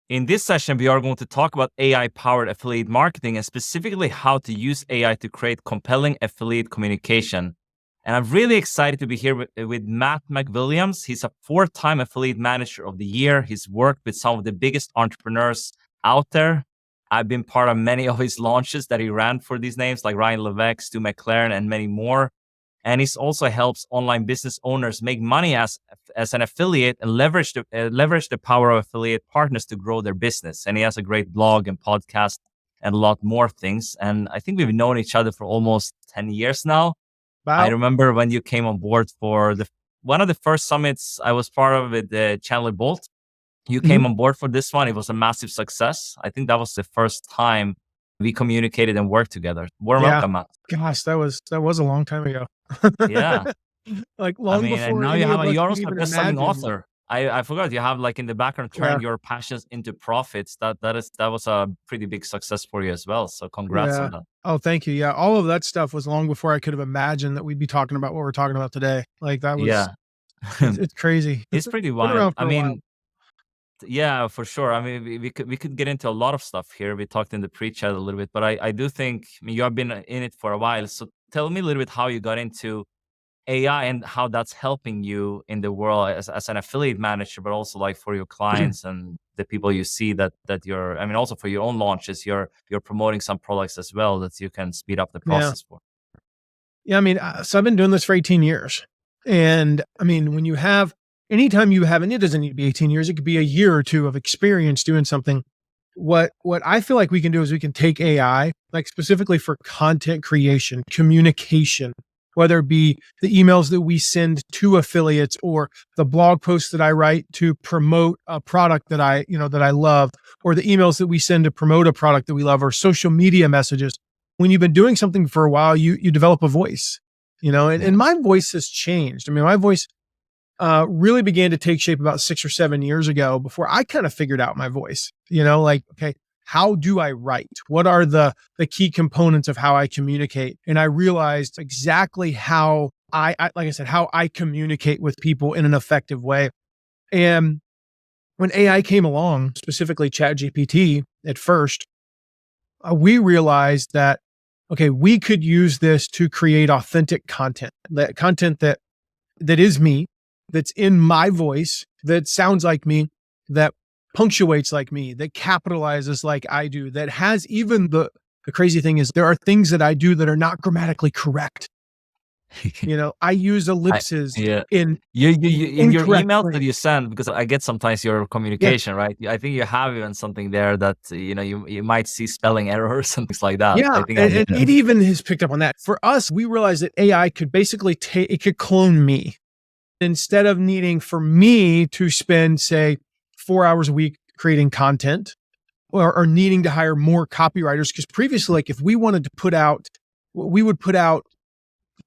In this session, we are going to talk about AI-powered affiliate marketing and specifically how to use AI to create compelling affiliate communication. And I'm really excited to be here with Matt McWilliams. He's a 4-time affiliate manager of the year. He's worked with some of the biggest entrepreneurs out there. I've been part of many of his launches that he ran for these names like Ryan Levesque, Stu McLaren, and many more. And he also helps online business owners make money as an affiliate and leverage the power of affiliate partners to grow their business. And he has a great blog and podcast and a lot more things. And I think we've known each other for almost 10 years now. Wow. I remember when you came on board for one of the first summits I was part of with Chandler Bolt. You came on board for this one. It was a massive success. I think that was the first time we communicated and worked together. Welcome, Matt. Gosh, that was a long time ago. Yeah. Like long before. And now you're also a best-selling author. I forgot you have like in the background turn your passions into profits. That was a pretty big success for you as well. So congrats on that. Oh, thank you. Yeah. All of that stuff was long before I could have imagined that we'd be talking about what we're talking about today. Like that was, it's crazy. It's pretty wild. Yeah, for sure. I mean, we could get into a lot of stuff here. We talked in the pre-chat a little bit, but I do think you have been in it for a while. So tell me a little bit how you got into AI and how that's helping you in the world as an affiliate manager, but also like for your clients and the people you see that you're, I mean, also for your own launches, you're promoting some products as well that you can speed up the process for. Yeah, I mean, so I've been doing this for 18 years. And I mean, when you have, anytime you have, and it doesn't need to be 18 years, it could be a year or two of experience doing something. What I feel like we can do is we can take AI, like specifically for content creation, communication, whether it be the emails that we send to affiliates or the blog posts that I write to promote a product that I love, or the emails that we send to promote a product that we love, or social media messages. When you've been doing something for a while, you develop a voice, and my voice has changed. I mean, my voice really began to take shape about 6 or 7 years ago before I kind of figured out my voice, okay, how do I write? What are the key components of how I communicate? And I realized exactly how how I communicate with people in an effective way. And when AI came along, specifically ChatGPT at first, we realized that, okay, we could use this to create authentic content, that is me, that's in my voice, that sounds like me, that punctuates like me, that capitalizes like I do, that has even the crazy thing is there are things that I do that are not grammatically correct. I use ellipses in your emails that you send, because I get sometimes your communication, right? I think you have even something there that, you might see spelling errors and things like that. Yeah, and it even has picked up on that. For us, we realized that AI could basically it could clone me. Instead of needing for me to spend, say, 4 hours a week creating content or needing to hire more copywriters, because previously, like if we wanted to put out, we would put out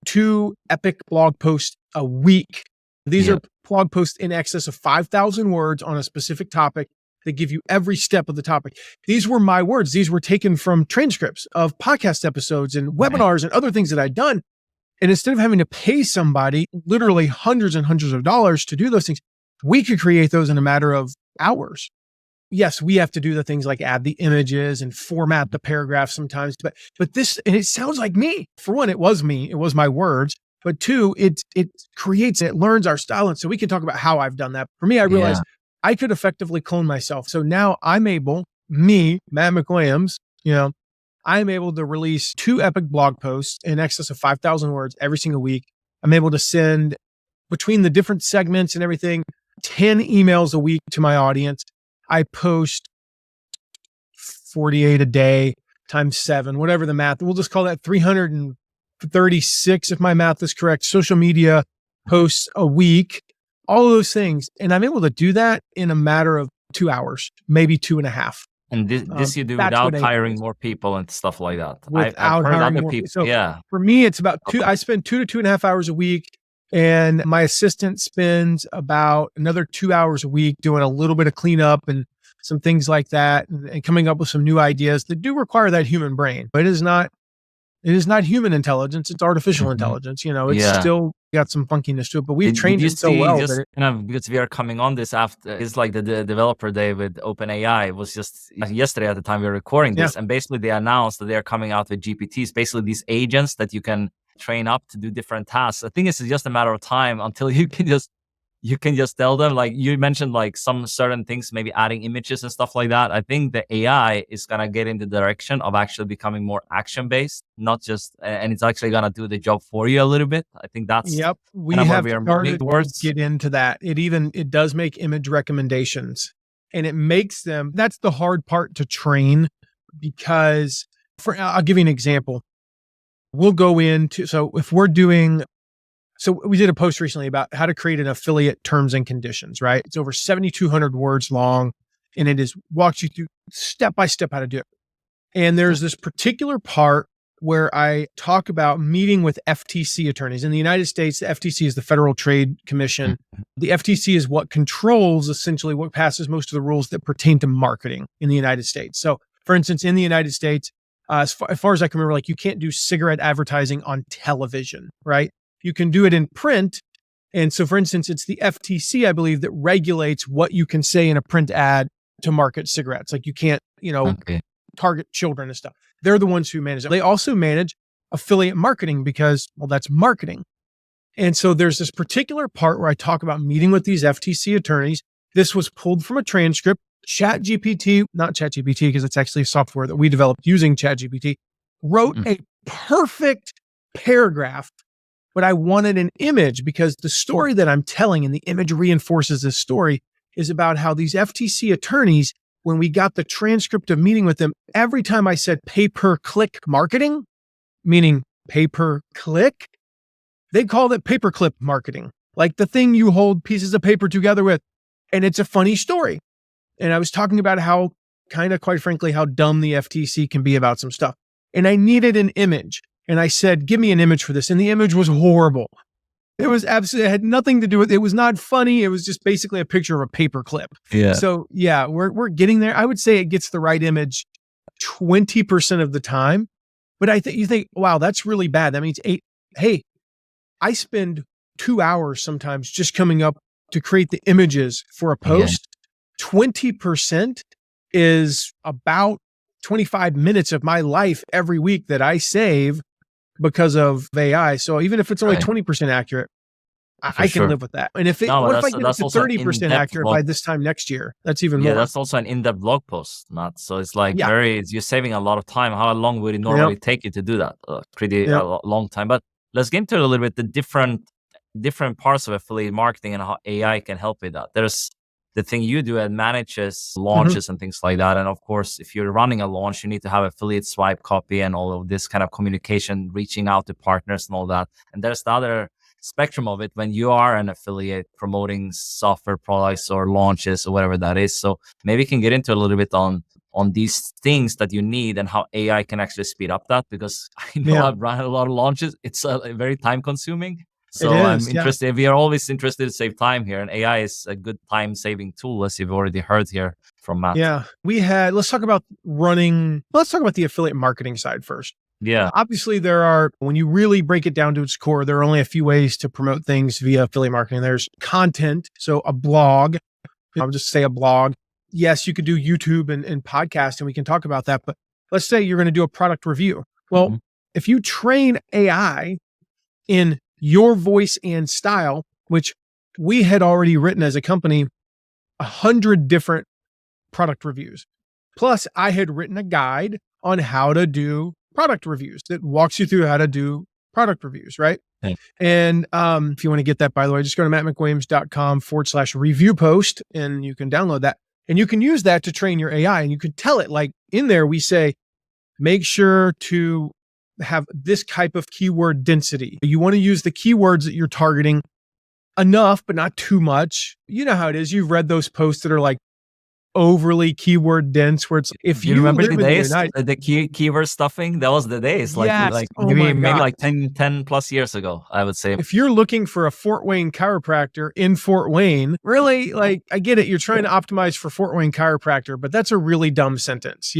2 epic blog posts a week. These are blog posts in excess of 5,000 words on a specific topic that give you every step of the topic. These were my words. These were taken from transcripts of podcast episodes and webinars and other things that I'd done. And instead of having to pay somebody literally hundreds and hundreds of dollars to do those things, we could create those in a matter of hours. Yes, we have to do the things like add the images and format the paragraphs sometimes, but this, and it sounds like me. For one, it was me, it was my words, but 2, it learns our style. And so we can talk about how I've done that. For me, I realized I could effectively clone myself. So now I'm able, Matt McWilliams, I'm able to release 2 epic blog posts in excess of 5,000 words every single week. I'm able to send, between the different segments and everything, 10 emails a week to my audience. I post 48 a day times 7, whatever the math. We'll just call that 336 if my math is correct. Social media posts a week, all of those things. And I'm able to do that in a matter of 2 hours, maybe 2.5. And this you do without hiring more people and stuff like that. I've heard other people. So for me, it's about I spend 2 to 2.5 hours a week, and my assistant spends about another 2 hours a week doing a little bit of cleanup and some things like that, and coming up with some new ideas that do require that human brain. But it is not human intelligence; it's artificial intelligence. It's still got some funkiness to it, but we've Did trained you it so see well just that kind of because we are coming on this after it's like the developer day with OpenAI. It was just yesterday at the time we were recording yeah, this, and basically they announced that they are coming out with GPTs, basically these agents that you can train up to do different tasks. I think it's just a matter of time until you can just tell them, like you mentioned, like some certain things, maybe adding images and stuff like that. I think the AI is going to get in the direction of actually becoming more action based, not just, and it's actually going to do the job for you a little bit. I think that's yep, we kind of where have we are moving started to towards. get into that. It does make image recommendations, and it makes them. That's the hard part to train, because I'll give you an example. We'll go into, so if we're doing, so we did a post recently about how to create an affiliate terms and conditions, right? It's over 7,200 words long, and it is walks you through step by step how to do it. And there's this particular part where I talk about meeting with FTC attorneys. In the United States, the FTC is the Federal Trade Commission. The FTC is what controls essentially what passes most of the rules that pertain to marketing in the United States. So for instance, in the United States, as far as I can remember, like you can't do cigarette advertising on television, right? You can do it in print. And so for instance, it's the FTC, I believe, that regulates what you can say in a print ad to market cigarettes. Like you can't, Okay. target children and stuff. They're the ones who manage it. They also manage affiliate marketing because, well, that's marketing. And so there's this particular part where I talk about meeting with these FTC attorneys. This was pulled from a transcript. ChatGPT, not ChatGPT, because it's actually a software that we developed using ChatGPT, wrote a perfect paragraph, but I wanted an image because the story that I'm telling and the image reinforces this story is about how these FTC attorneys, when we got the transcript of meeting with them, every time I said pay-per-click marketing, meaning pay-per-click, they called it paperclip marketing, like the thing you hold pieces of paper together with. And it's a funny story. And I was talking about how, kind of quite frankly, how dumb the FTC can be about some stuff. And I needed an image. And I said, give me an image for this. And the image was horrible. It was absolutely, it had nothing to do with, it was not funny. It was just basically a picture of a paper clip. Yeah. So yeah, we're getting there. I would say it gets the right image 20% of the time. But you think, wow, that's really bad. That means hey, I spend 2 hours sometimes just coming up to create the images for a post. 20% is about 25 minutes of my life every week that I save because of AI. So even if it's only 20% accurate, I can live with that. And what if I get it to 30% accurate by this time next year? That's even more. Yeah, that's also an in-depth blog post, Matt. So it's like you're saving a lot of time. How long would it normally take you to do that? Pretty long time. But let's get into a little bit the different parts of affiliate marketing and how AI can help with that. There's the thing you do, it manages launches and things like that. And of course, if you're running a launch, you need to have affiliate swipe copy and all of this kind of communication, reaching out to partners and all that. And there's the other spectrum of it when you are an affiliate promoting software products or launches or whatever that is. So maybe you can get into a little bit on these things that you need and how AI can actually speed up that, because I know I've run a lot of launches. It's very time consuming. So I'm interested. We are always interested to save time here, and AI is a good time-saving tool, as you've already heard here from Matt. Yeah, let's talk about the affiliate marketing side first. Yeah. Obviously, when you really break it down to its core, there are only a few ways to promote things via affiliate marketing. There's content, so a blog. I'll just say a blog. Yes, you could do YouTube and podcast, and we can talk about that. But let's say you're going to do a product review. Well, if you train AI in your voice and style, which we had already written as a company, 100 different product reviews. Plus, I had written a guide on how to do product reviews that walks you through how to do product reviews, right? Okay. And if you want to get that, by the way, just go to mattmcwilliams.com/review post, and you can download that. And you can use that to train your AI. And you can tell it, like in there, we say, make sure to have this type of keyword density. You want to use the keywords that you're targeting enough, but not too much. You know how it is. You've read those posts that are like overly keyword dense, where it's, if you remember the days, the keyword stuffing, that was the days, maybe like 10 plus years ago, I would say. If you're looking for a Fort Wayne chiropractor in Fort Wayne, really, like, I get it. You're trying to optimize for Fort Wayne chiropractor, but that's a really dumb sentence,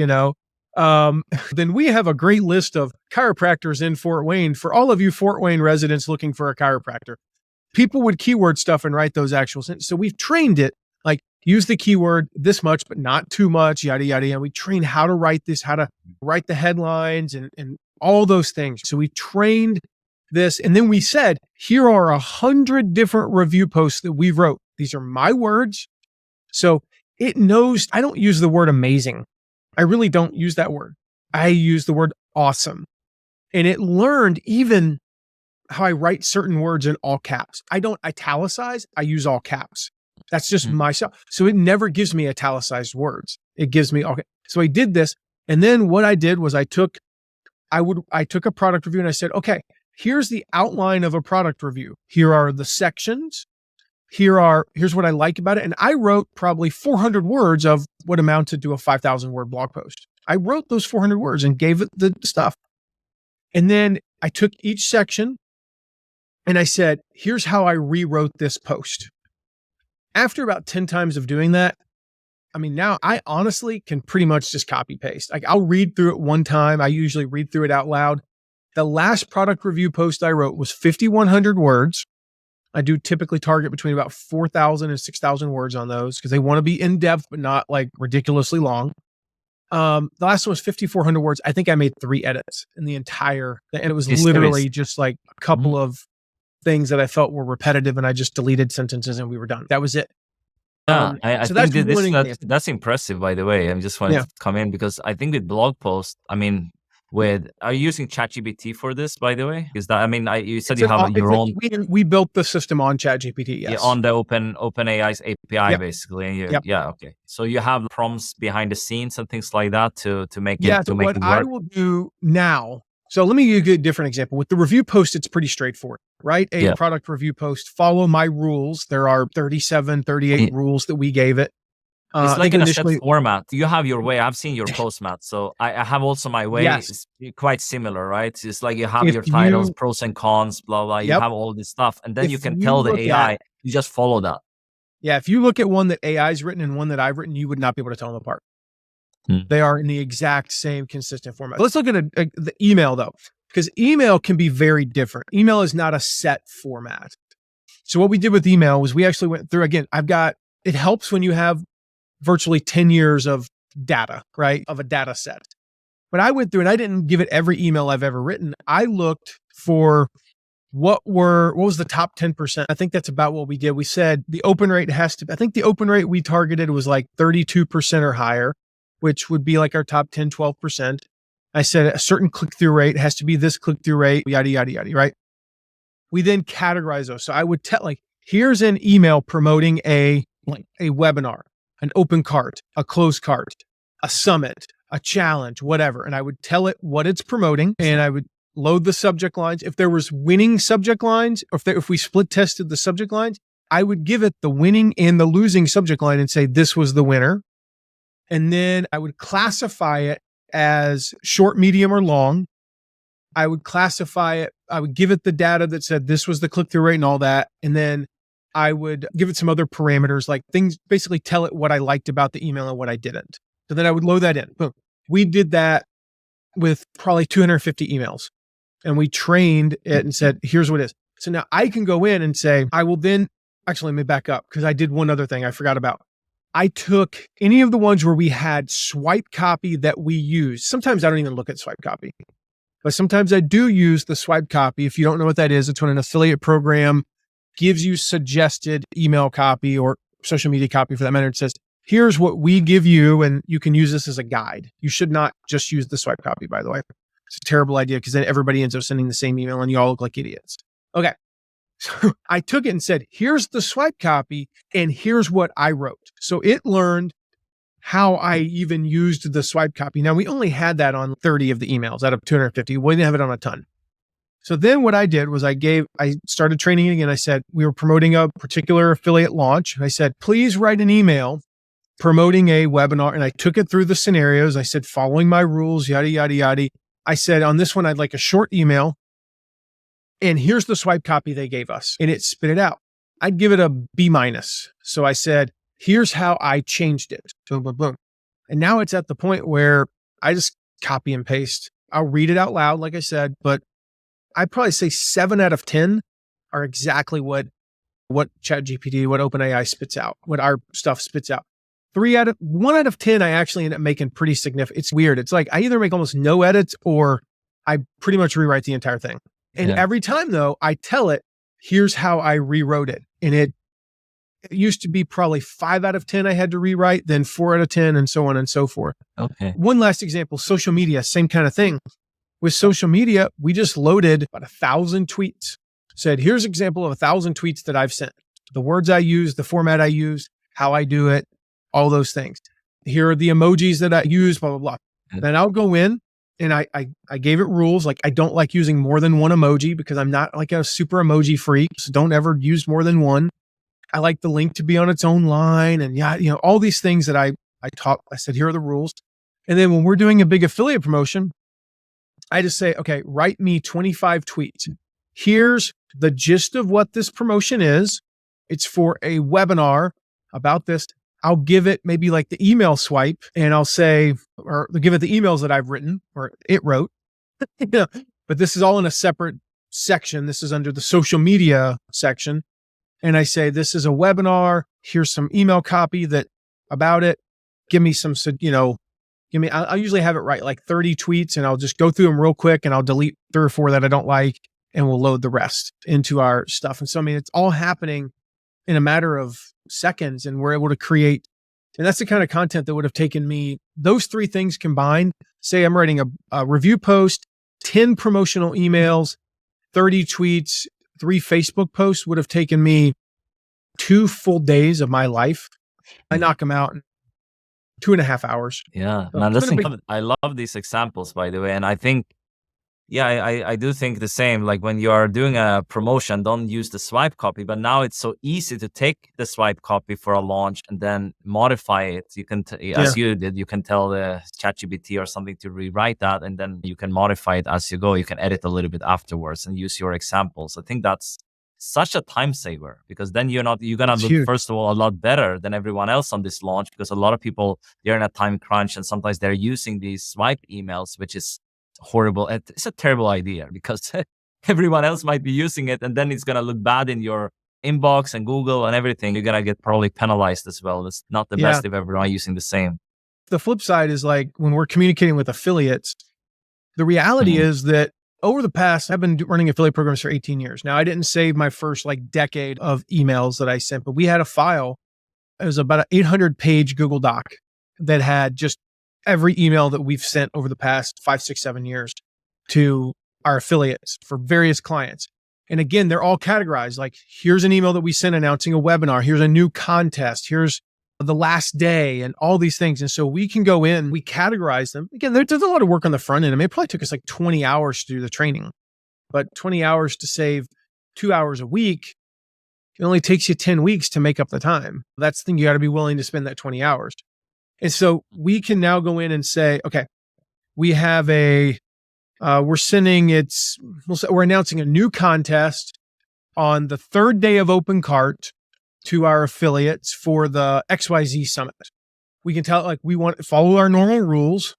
then we have a great list of chiropractors in Fort Wayne. For all of you Fort Wayne residents looking for a chiropractor, people would keyword stuff and write those actual sentences. So we've trained it, like use the keyword this much, but not too much, yada, yada. And we train how to write this, how to write the headlines and all those things. So we trained this. And then we said, here are 100 different review posts that we wrote. These are my words. So it knows, I don't use the word amazing. I really don't use that word. I use the word awesome. And it learned even how I write certain words in all caps. I don't italicize, I use all caps. That's just myself. So it never gives me italicized words. It gives me, okay. So I did this. And then what I did was I took a product review and I said, okay, here's the outline of a product review. Here are the sections. Here's what I like about it. And I wrote probably 400 words of what amounted to a 5,000 word blog post. I wrote those 400 words and gave it the stuff. And then I took each section and I said, here's how I rewrote this post. After about 10 times of doing that, I mean, now I honestly can pretty much just copy paste. Like I'll read through it one time. I usually read through it out loud. The last product review post I wrote was 5,100 words. I do typically target between about 4,000 and 6,000 words on those because they want to be in depth, but not like ridiculously long. The last one was 5,400 words. I think I made 3 edits in the entire, and it was literally just like a couple of things that I felt were repetitive and I just deleted sentences and we were done. That was it. Yeah, I so think that's impressive, by the way. I just wanted to come in because I think with blog posts, I mean, are you using ChatGPT for this, by the way? Is that, I mean, you said you have your own. We built the system on ChatGPT, yes. Yeah, on the OpenAI's API, basically. And yeah, okay. So you have prompts behind the scenes and things like that to make it to make it work. I will do now. So let me give you a different example. With the review post, it's pretty straightforward. Write a product review post, follow my rules. There are 38 rules that we gave it. It's like in a set format. You have your way. I've seen your post, Matt. So I have also my way. Yes. It's quite similar, right? It's like you have your titles, pros and cons, blah, blah. You have all this stuff. And then you can tell the AI, you just follow that. Yeah. If you look at one that AI's written and one that I've written, you would not be able to tell them apart. They are in the exact same consistent format. Let's look at the email though, because email can be very different. Email is not a set format. So what we did with email was we actually went through, again, it helps when you have virtually 10 years of data, right? Of a data set. But I went through and I didn't give it every email I've ever written. I looked for what was the top 10%. I think that's about what we did. We said the open rate I think the open rate we targeted was like 32% or higher, which would be like our top 10, 12%. I said a certain click-through rate has to be this click-through rate, yada, yada, yada, right? We then categorize those. So I would tell here's an email promoting a webinar, an open cart, a closed cart, a summit, a challenge, whatever. And I would tell it what it's promoting and I would load the subject lines. If there was winning subject lines, or if we split tested the subject lines, I would give it the winning and the losing subject line and say, this was the winner. And then I would classify it as short, medium, or long. I would classify it. I would give it the data that said this was the click-through rate and all that. And then I would give it some other parameters, like things, basically tell it what I liked about the email and what I didn't. So then I would load that in. Boom. We did that with probably 250 emails. And we trained it and said, here's what it is. So now I can go in and say, actually, let me back up because I did one other thing I forgot about. I took any of the ones where we had swipe copy that we use. Sometimes I don't even look at swipe copy, but sometimes I do use the swipe copy. If you don't know what that is, it's when an affiliate program gives you suggested email copy or social media copy for that matter. It says, here's what we give you, and you can use this as a guide. You should not just use the swipe copy, by the way. It's a terrible idea because then everybody ends up sending the same email and you all look like idiots. Okay. So I took it and said, here's the swipe copy and here's what I wrote. So it learned how I even used the swipe copy. Now we only had that on 30 of the emails out of 250. We didn't have it on a ton. So then what I did was I started training it again. I said, we were promoting a particular affiliate launch. I said, please write an email promoting a webinar. And I took it through the scenarios. I said, following my rules, yada, yada, yada. I said, on this one, I'd like a short email. And here's the swipe copy they gave us. And it spit it out. I'd give it a B-. So I said, here's how I changed it. Boom, boom, boom. And now it's at the point where I just copy and paste. I'll read it out loud, like I said, but I'd probably say 7 out of 10 are exactly what ChatGPT, what OpenAI spits out, what our stuff spits out. 1 out of 10, I actually end up making pretty significant. It's weird. It's like I either make almost no edits or I pretty much rewrite the entire thing. And every time though, I tell it, here's how I rewrote it. And it used to be probably 5 out of 10 I had to rewrite, then 4 out of 10, and so on and so forth. Okay. One last example, social media, same kind of thing. With social media, we just loaded about 1,000 tweets. Said, here's an example of 1,000 tweets that I've sent. The words I use, the format I use, how I do it, all those things. Here are the emojis that I use, blah, blah, blah. Then I'll go in and I gave it rules. Like I don't like using more than one emoji because I'm not like a super emoji freak. So don't ever use more than one. I like the link to be on its own line and all these things that I taught. I said, here are the rules. And then when we're doing a big affiliate promotion, I just say, okay, write me 25 tweets. Here's the gist of what this promotion is. It's for a webinar about this. I'll give it maybe like the email swipe and I'll say, or give it the emails that I've written or it wrote. But this is all in a separate section. This is under the social media section. And I say, this is a webinar. Here's some email copy about it. Give me some, I'll usually have it write like 30 tweets and I'll just go through them real quick and I'll delete 3 or 4 that I don't like and we'll load the rest into our stuff. And so, it's all happening in a matter of seconds and we're able to create. And that's the kind of content that would have taken me, those 3 things combined. Say I'm writing a review post, 10 promotional emails, 30 tweets, 3 Facebook posts would have taken me 2 full days of my life. I knock them out in 2.5 hours. Yeah, So man, it's been a big- I love these examples, by the way. And I think, I do think the same. Like when you are doing a promotion, don't use the swipe copy. But now it's so easy to take the swipe copy for a launch and then modify it. You can, as you did, you can tell the ChatGPT or something to rewrite that, and then you can modify it as you go. You can edit a little bit afterwards and use your examples. I think that's such a time saver because then you're gonna look, huge. first of all, a lot better than everyone else on this launch, because a lot of people, they're in a time crunch and sometimes they're using these swipe emails, which is horrible. It's a terrible idea because everyone else might be using it and then it's going to look bad in your inbox and Google and everything. You're going to get probably penalized as well. It's not the best if everyone using the same. The flip side is like when we're communicating with affiliates, the reality is that over the past, I've been running affiliate programs for 18 years. Now I didn't save my first decade of emails that I sent, but we had a file. It was about an 800-page Google Doc that had just every email that we've sent over the past 5, 6, 7 years to our affiliates for various clients. And again, they're all categorized. Like, here's an email that we sent announcing a webinar. Here's a new contest. Here's the last day and all these things. And so we can go in, we categorize them. Again, there's a lot of work on the front end. I mean, it probably took us 20 hours to do the training, but 20 hours to save 2 hours a week, it only takes you 10 weeks to make up the time. That's the thing. You got to be willing to spend that 20 hours. And so we can now go in and say, okay, we have we're announcing a new contest on the 3rd day of open cart to our affiliates for the XYZ summit. We can tell we want to follow our normal rules.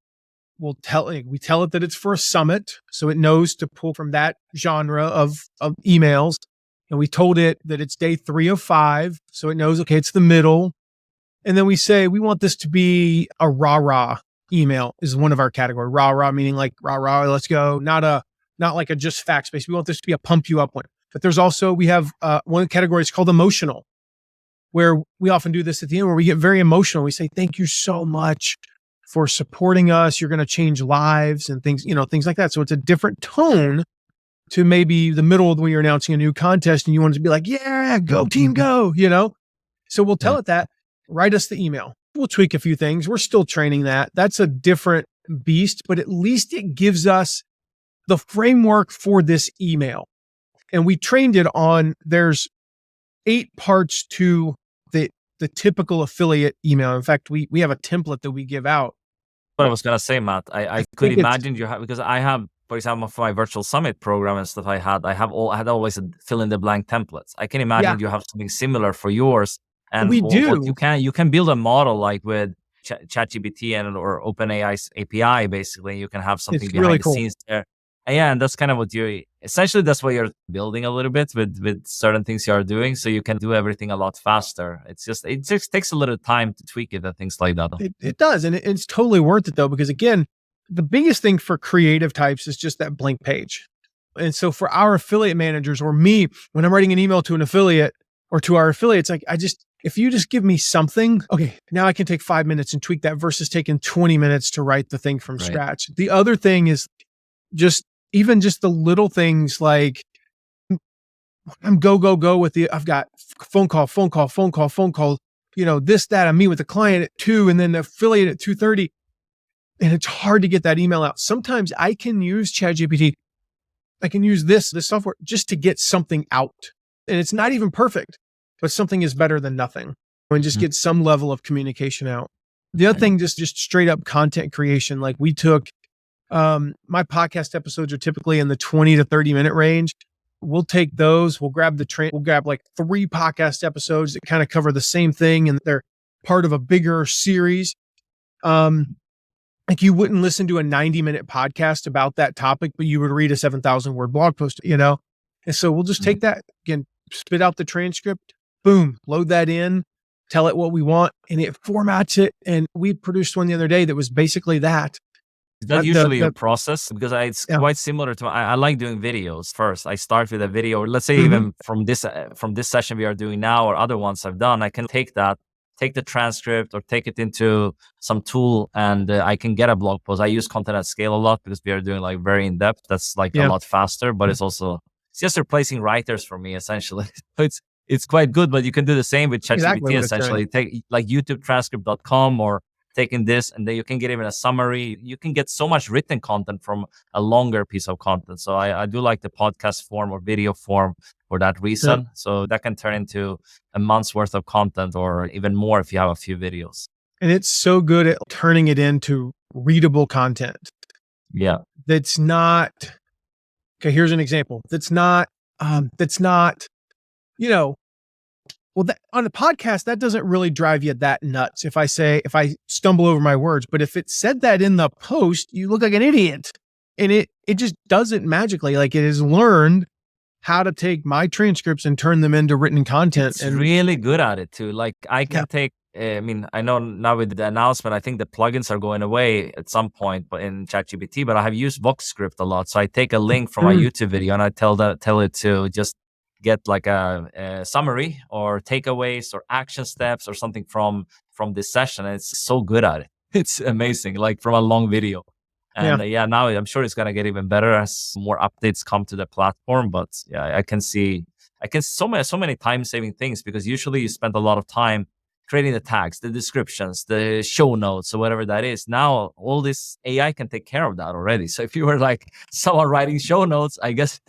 We tell it that it's for a summit, so it knows to pull from that genre of emails. And we told it that it's day 3 of 5, so it knows, okay, it's the middle. And then we say, we want this to be a rah-rah email is one of our category. Rah-rah meaning like rah-rah, let's go. Not like a just fact-based. We want this to be a pump you up one. But there's also, we have one category is called emotional, where we often do this at the end where we get very emotional. We say, thank you so much for supporting us. You're going to change lives and things, things like that. So it's a different tone to maybe the middle when you're announcing a new contest and you want it to be like, yeah, go team, go, So we'll tell it that. Write us the email. We'll tweak a few things. We're still training that. That's a different beast, but at least it gives us the framework for this email. And we trained it on, there's 8 parts to the typical affiliate email. In fact, we have a template that we give out. What I was going to say, Matt, I could imagine you have, because I have, for example, for my virtual summit program and stuff I had always a fill in the blank templates. I can imagine you have something similar for yours. And we do. You can build a model like with ChatGPT and or OpenAI's API. Basically, you can have something It's behind really the cool. scenes there. And yeah, and that's kind of what that's what you're building a little bit with certain things you are doing, so you can do everything a lot faster. It just takes a little time to tweak it and things like that. It does. And it's totally worth it though, because again, the biggest thing for creative types is just that blank page. And so for our affiliate managers or me, when I'm writing an email to an affiliate or to our affiliates, like if you just give me something, okay, now I can take 5 minutes and tweak that versus taking 20 minutes to write the thing from scratch. The other thing is just the little things like I'm go with I've got phone call, this, that, I meet with the client at 2 and then the affiliate at 2:30. And it's hard to get that email out. Sometimes I can use ChatGPT. I can use this software just to get something out. And it's not even perfect, but something is better than nothing. And just get some level of communication out. The other thing, just straight up content creation. Like we took, my podcast episodes are typically in the 20 to 30 minute range. We'll take those, we'll grab like 3 podcast episodes that kind of cover the same thing and they're part of a bigger series. Like you wouldn't listen to a 90-minute podcast about that topic, but you would read a 7,000 word blog post, And so we'll just take that, again, spit out the transcript, boom, load that in, tell it what we want, and it formats it. And we produced one the other day that was basically that. Is that usually your process? Because it's quite similar to, I like doing videos first. I start with a video, or let's say even from this session we are doing now or other ones I've done, I can take the transcript or take it into some tool and I can get a blog post. I use content at scale a lot because we are doing like very in depth. That's like a lot faster, but it's just replacing writers for me essentially. It's quite good, but you can do the same with ChatGPT essentially. Take like YouTubetranscript.com or taking this and then you can get even a summary. You can get so much written content from a longer piece of content. So I do like the podcast form or video form for that reason. So that can turn into a month's worth of content or even more if you have a few videos. And it's so good at turning it into readable content. Yeah. That's not, okay, here's an example. That's not, well, on a podcast, that doesn't really drive you that nuts. If I stumble over my words, but if it said that in the post, you look like an idiot. And it just does it magically. Like it has learned how to take my transcripts and turn them into written content. It's really good at it too. Like I can take, I know now with the announcement, I think the plugins are going away at some point, but in ChatGPT, but I have used VoxScript a lot. So I take a link from my YouTube video and I tell it to just get like a summary or takeaways or action steps or something from this session. And it's so good at it. It's amazing, like from a long video. And now I'm sure it's going to get even better as more updates come to the platform. But yeah, I can so many time saving things because usually you spend a lot of time creating the tags, the descriptions, the show notes or whatever that is. Now all this AI can take care of that already. So if you were like someone writing show notes, I guess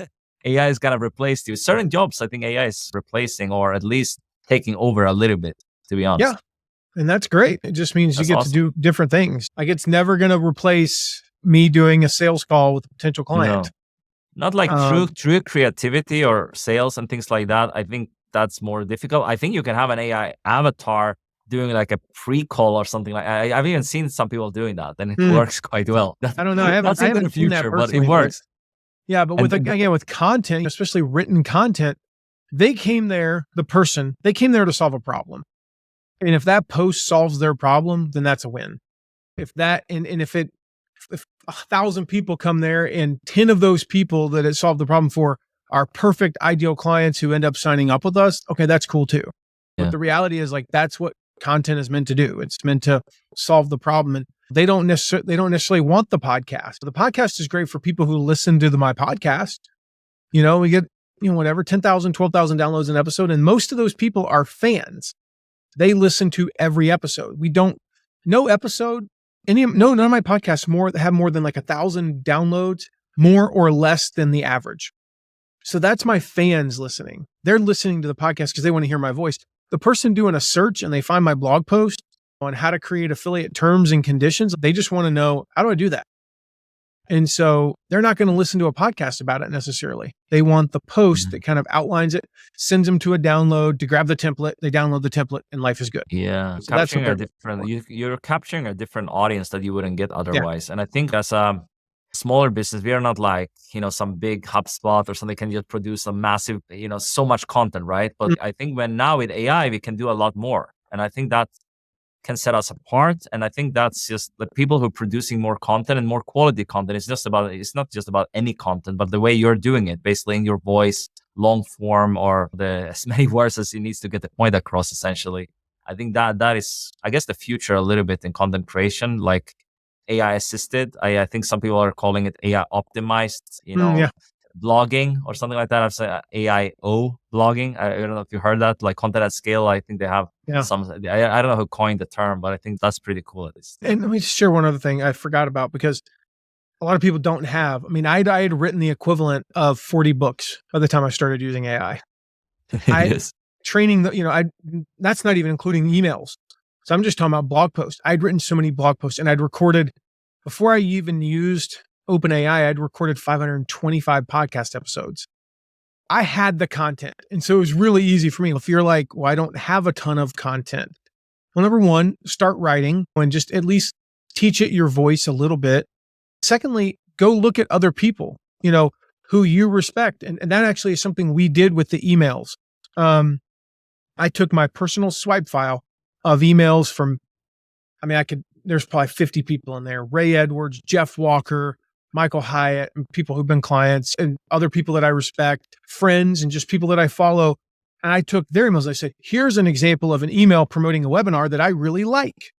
AI is going to replace you. Certain jobs, I think AI is replacing or at least taking over a little bit, to be honest. Yeah. And that's great. It just means you get to do different things. Like it's never going to replace me doing a sales call with a potential client. No. Not like true creativity or sales and things like that. I think that's more difficult. I think you can have an AI avatar doing like a pre-call or something like I've even seen some people doing that and it works quite well. I don't know. I haven't in the future, but it works. Yeah, but with content, especially written content, they came there to solve a problem. And if that post solves their problem, then that's a win. If 1,000 people come there and 10 of those people that it solved the problem for are perfect, ideal clients who end up signing up with us, okay, that's cool too. Yeah. But the reality is like, that's what content is meant to do. It's meant to solve the problem. And they don't necessarily want the podcast. The podcast is great for people who listen to my podcast. We get, 10,000, 12,000 downloads an episode. And most of those people are fans. They listen to every episode. None of my podcasts have more than like 1,000 downloads, more or less than the average. So that's my fans listening. They're listening to the podcast because they want to hear my voice. The person doing a search and they find my blog post on how to create affiliate terms and conditions, they just want to know, how do I do that? And so they're not going to listen to a podcast about it necessarily. They want the post that kind of outlines it, sends them to a download to grab the template. They download the template and life is good. Yeah, So that's what capturing a they're different, for. you're capturing a different audience that you wouldn't get Yeah. otherwise. And I think as a smaller business, we are not like, some big HubSpot or something can just produce a massive, so much content, right? But Mm, I think when now with AI, we can do a lot more. And I think that can set us apart. And I think that's just the people who are producing more content and more quality content. It's not just about any content, but the way you're doing it, basically in your voice, long form, or as many words as it needs to get the point across, essentially. I think that is, I guess, the future a little bit in content creation, like AI assisted. I think some people are calling it AI optimized, yeah. blogging or something like that. I've said AIO blogging. I don't know if you heard that, like content at scale. I think they have Yeah. I don't know who coined the term, but I think that's pretty cool at least. And let me just share one other thing I forgot about because a lot of people don't have. I mean, I had written the equivalent of 40 books by the time I started using AI. Yes. Training, that's not even including emails. So I'm just talking about blog posts. I'd written so many blog posts and I'd recorded, before I even used OpenAI, I'd recorded 525 podcast episodes. I had the content. And so it was really easy for me. If you're like, well, I don't have a ton of content. Well, number one, start writing and just at least teach it your voice a little bit. Secondly, go look at other people, who you respect. And that actually is something we did with the emails. I took my personal swipe file of emails from, there's probably 50 people in there: Ray Edwards, Jeff Walker, Michael Hyatt, and people who've been clients and other people that I respect, friends, and just people that I follow. And I took their emails. I said, here's an example of an email promoting a webinar that I really like.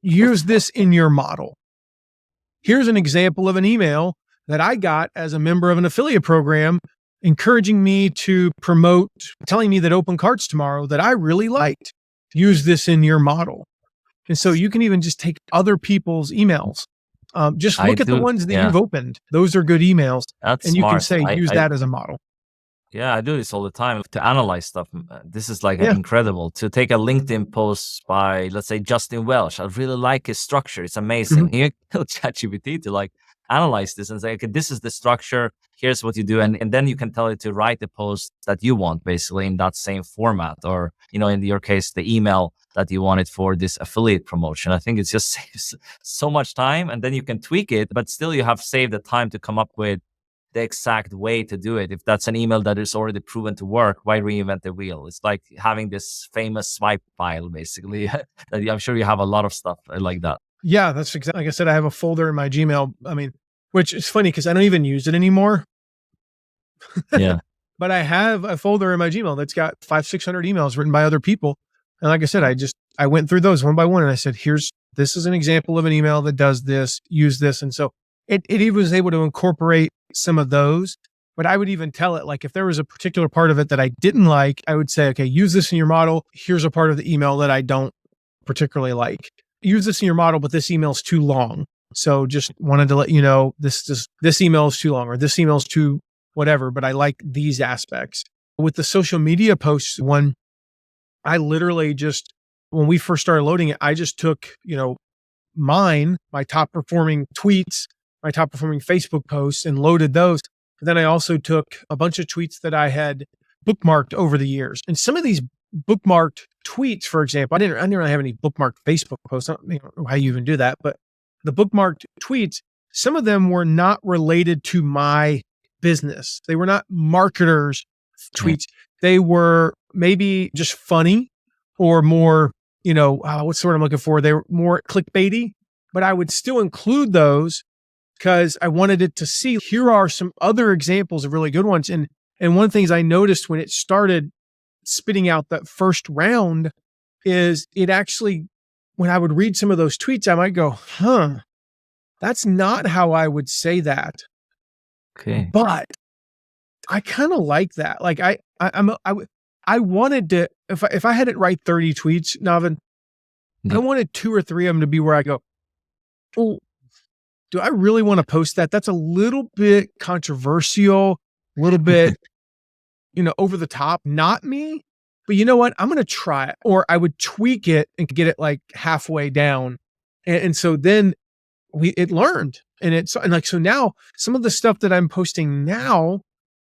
Use this in your model. Here's an example of an email that I got as a member of an affiliate program encouraging me to promote, telling me that open carts tomorrow that I really liked. Use this in your model. And so you can even just take other people's emails. Just look at the ones that you've opened. Those are good emails. That's and smart. You can say, use that as a model. Yeah, I do this all the time to analyze stuff. This is like incredible. To take a LinkedIn post by, let's say, Justin Welsh. I really like his structure. It's amazing. You can tell ChatGPT to like analyze this and say, okay, this is the structure. Here's what you do. And then you can tell it to write the post that you want, basically in that same format. Or, in your case, the email that you wanted for this affiliate promotion. I think it just saves so much time, and then you can tweak it, but still you have saved the time to come up with the exact way to do it. If that's an email that is already proven to work, why reinvent the wheel? It's like having this famous swipe file, basically. I'm sure you have a lot of stuff like that. Yeah, that's exactly, like I said, I have a folder in my Gmail. Which is funny because I don't even use it anymore. Yeah. But I have a folder in my Gmail that's got 500-600 emails written by other people. And like I said, I went through those one by one and I said, this is an example of an email that does this, use this. And so it even was able to incorporate some of those, but I would even tell it, like, if there was a particular part of it that I didn't like, I would say, okay, use this in your model. Here's a part of the email that I don't particularly like. Use this in your model, but this email is too long. So just wanted to let you know, this email is too long, or this email is too whatever, but I like these aspects. With the social media posts one, I literally when we first started loading it, I just took, my top performing tweets, my top performing Facebook posts, and loaded those. And then I also took a bunch of tweets that I had bookmarked over the years. And some of these bookmarked tweets, for example, I didn't really have any bookmarked Facebook posts. I don't know how you even do that, but the bookmarked tweets, some of them were not related to my business. They were not marketers' tweets. They were maybe just funny or more, what's the word I'm looking for? They were more clickbaity, but I would still include those because I wanted it to see, here are some other examples of really good ones. And one of the things I noticed when it started spitting out that first round is it actually, when I would read some of those tweets, I might go, that's not how I would say that. Okay. But I kind of like that. Like I wanted to, if I had it write 30 tweets, Navid, I wanted 2 or 3 of them to be where I go, oh, do I really want to post that? That's a little bit controversial, a little bit, over the top, not me, but you know what? I'm going to try it. Or I would tweak it and get it like halfway down. And so then it learned. And so now some of the stuff that I'm posting now,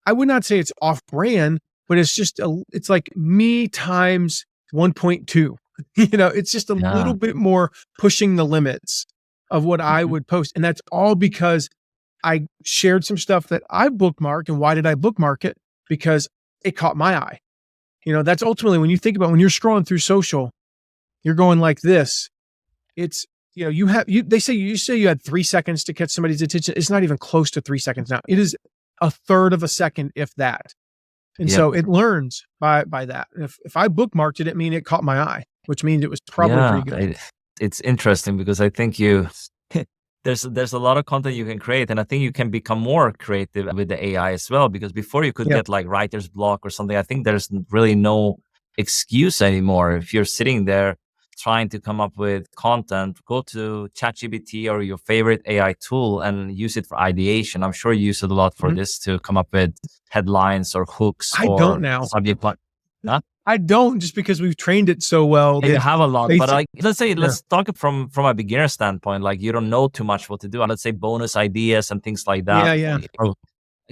I would not say it's off brand, but it's like me times 1.2. It's just a Yeah. little bit more pushing the limits of what I Mhm. would post. And that's all because I shared some stuff that I bookmarked. And why did I bookmark it? Because it caught my eye. That's ultimately when you think about when you're scrolling through social, you're going like this. It's, they say you had 3 seconds to catch somebody's attention. It's not even close to 3 seconds now. It is a third of a second, if that. And Yep. so it learns by that. If I bookmarked it, it means it caught my eye, which means it was probably Yeah. pretty good. It's interesting because I think there's a lot of content you can create, and I think you can become more creative with the AI as well, because before you could Yeah. get like writer's block or something. I think there's really no excuse anymore. If you're sitting there trying to come up with content, go to ChatGPT or your favorite AI tool and use it for ideation. I'm sure you use it a lot for Mhm. this to come up with headlines or hooks I don't or now. subject line. Huh? I don't, just because we've trained it so well. You have a lot, but like, Yeah. let's talk it from a beginner standpoint. Like, you don't know too much what to do. Let's say bonus ideas and things like that. Yeah. Or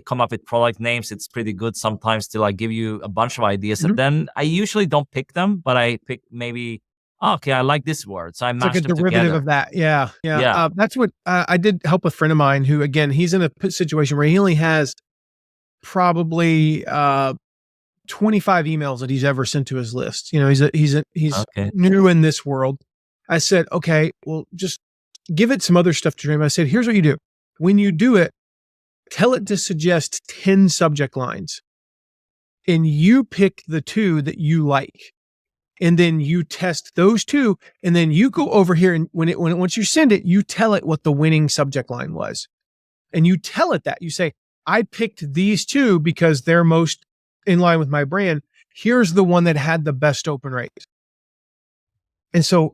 come up with product names. It's pretty good sometimes to like give you a bunch of ideas. And Mhm. then I usually don't pick them, but I pick maybe, okay, I like this word, so I It's like a mash them derivative together. of that. Yeah. Yeah. Yeah. That's what I did help a friend of mine who, again, he's in a situation where he only has probably 25 emails that he's ever sent to his list. He's Okay. new in this world. I said, okay, well, just give it some other stuff to dream. I said, here's what you do. When you do it, tell it to suggest 10 subject lines, and you pick the 2 that you like. And then you test those 2, and then you go over here, and once you send it, you tell it what the winning subject line was. And you tell it that. You say, I picked these 2 because they're most in line with my brand. Here's the one that had the best open rate. And so,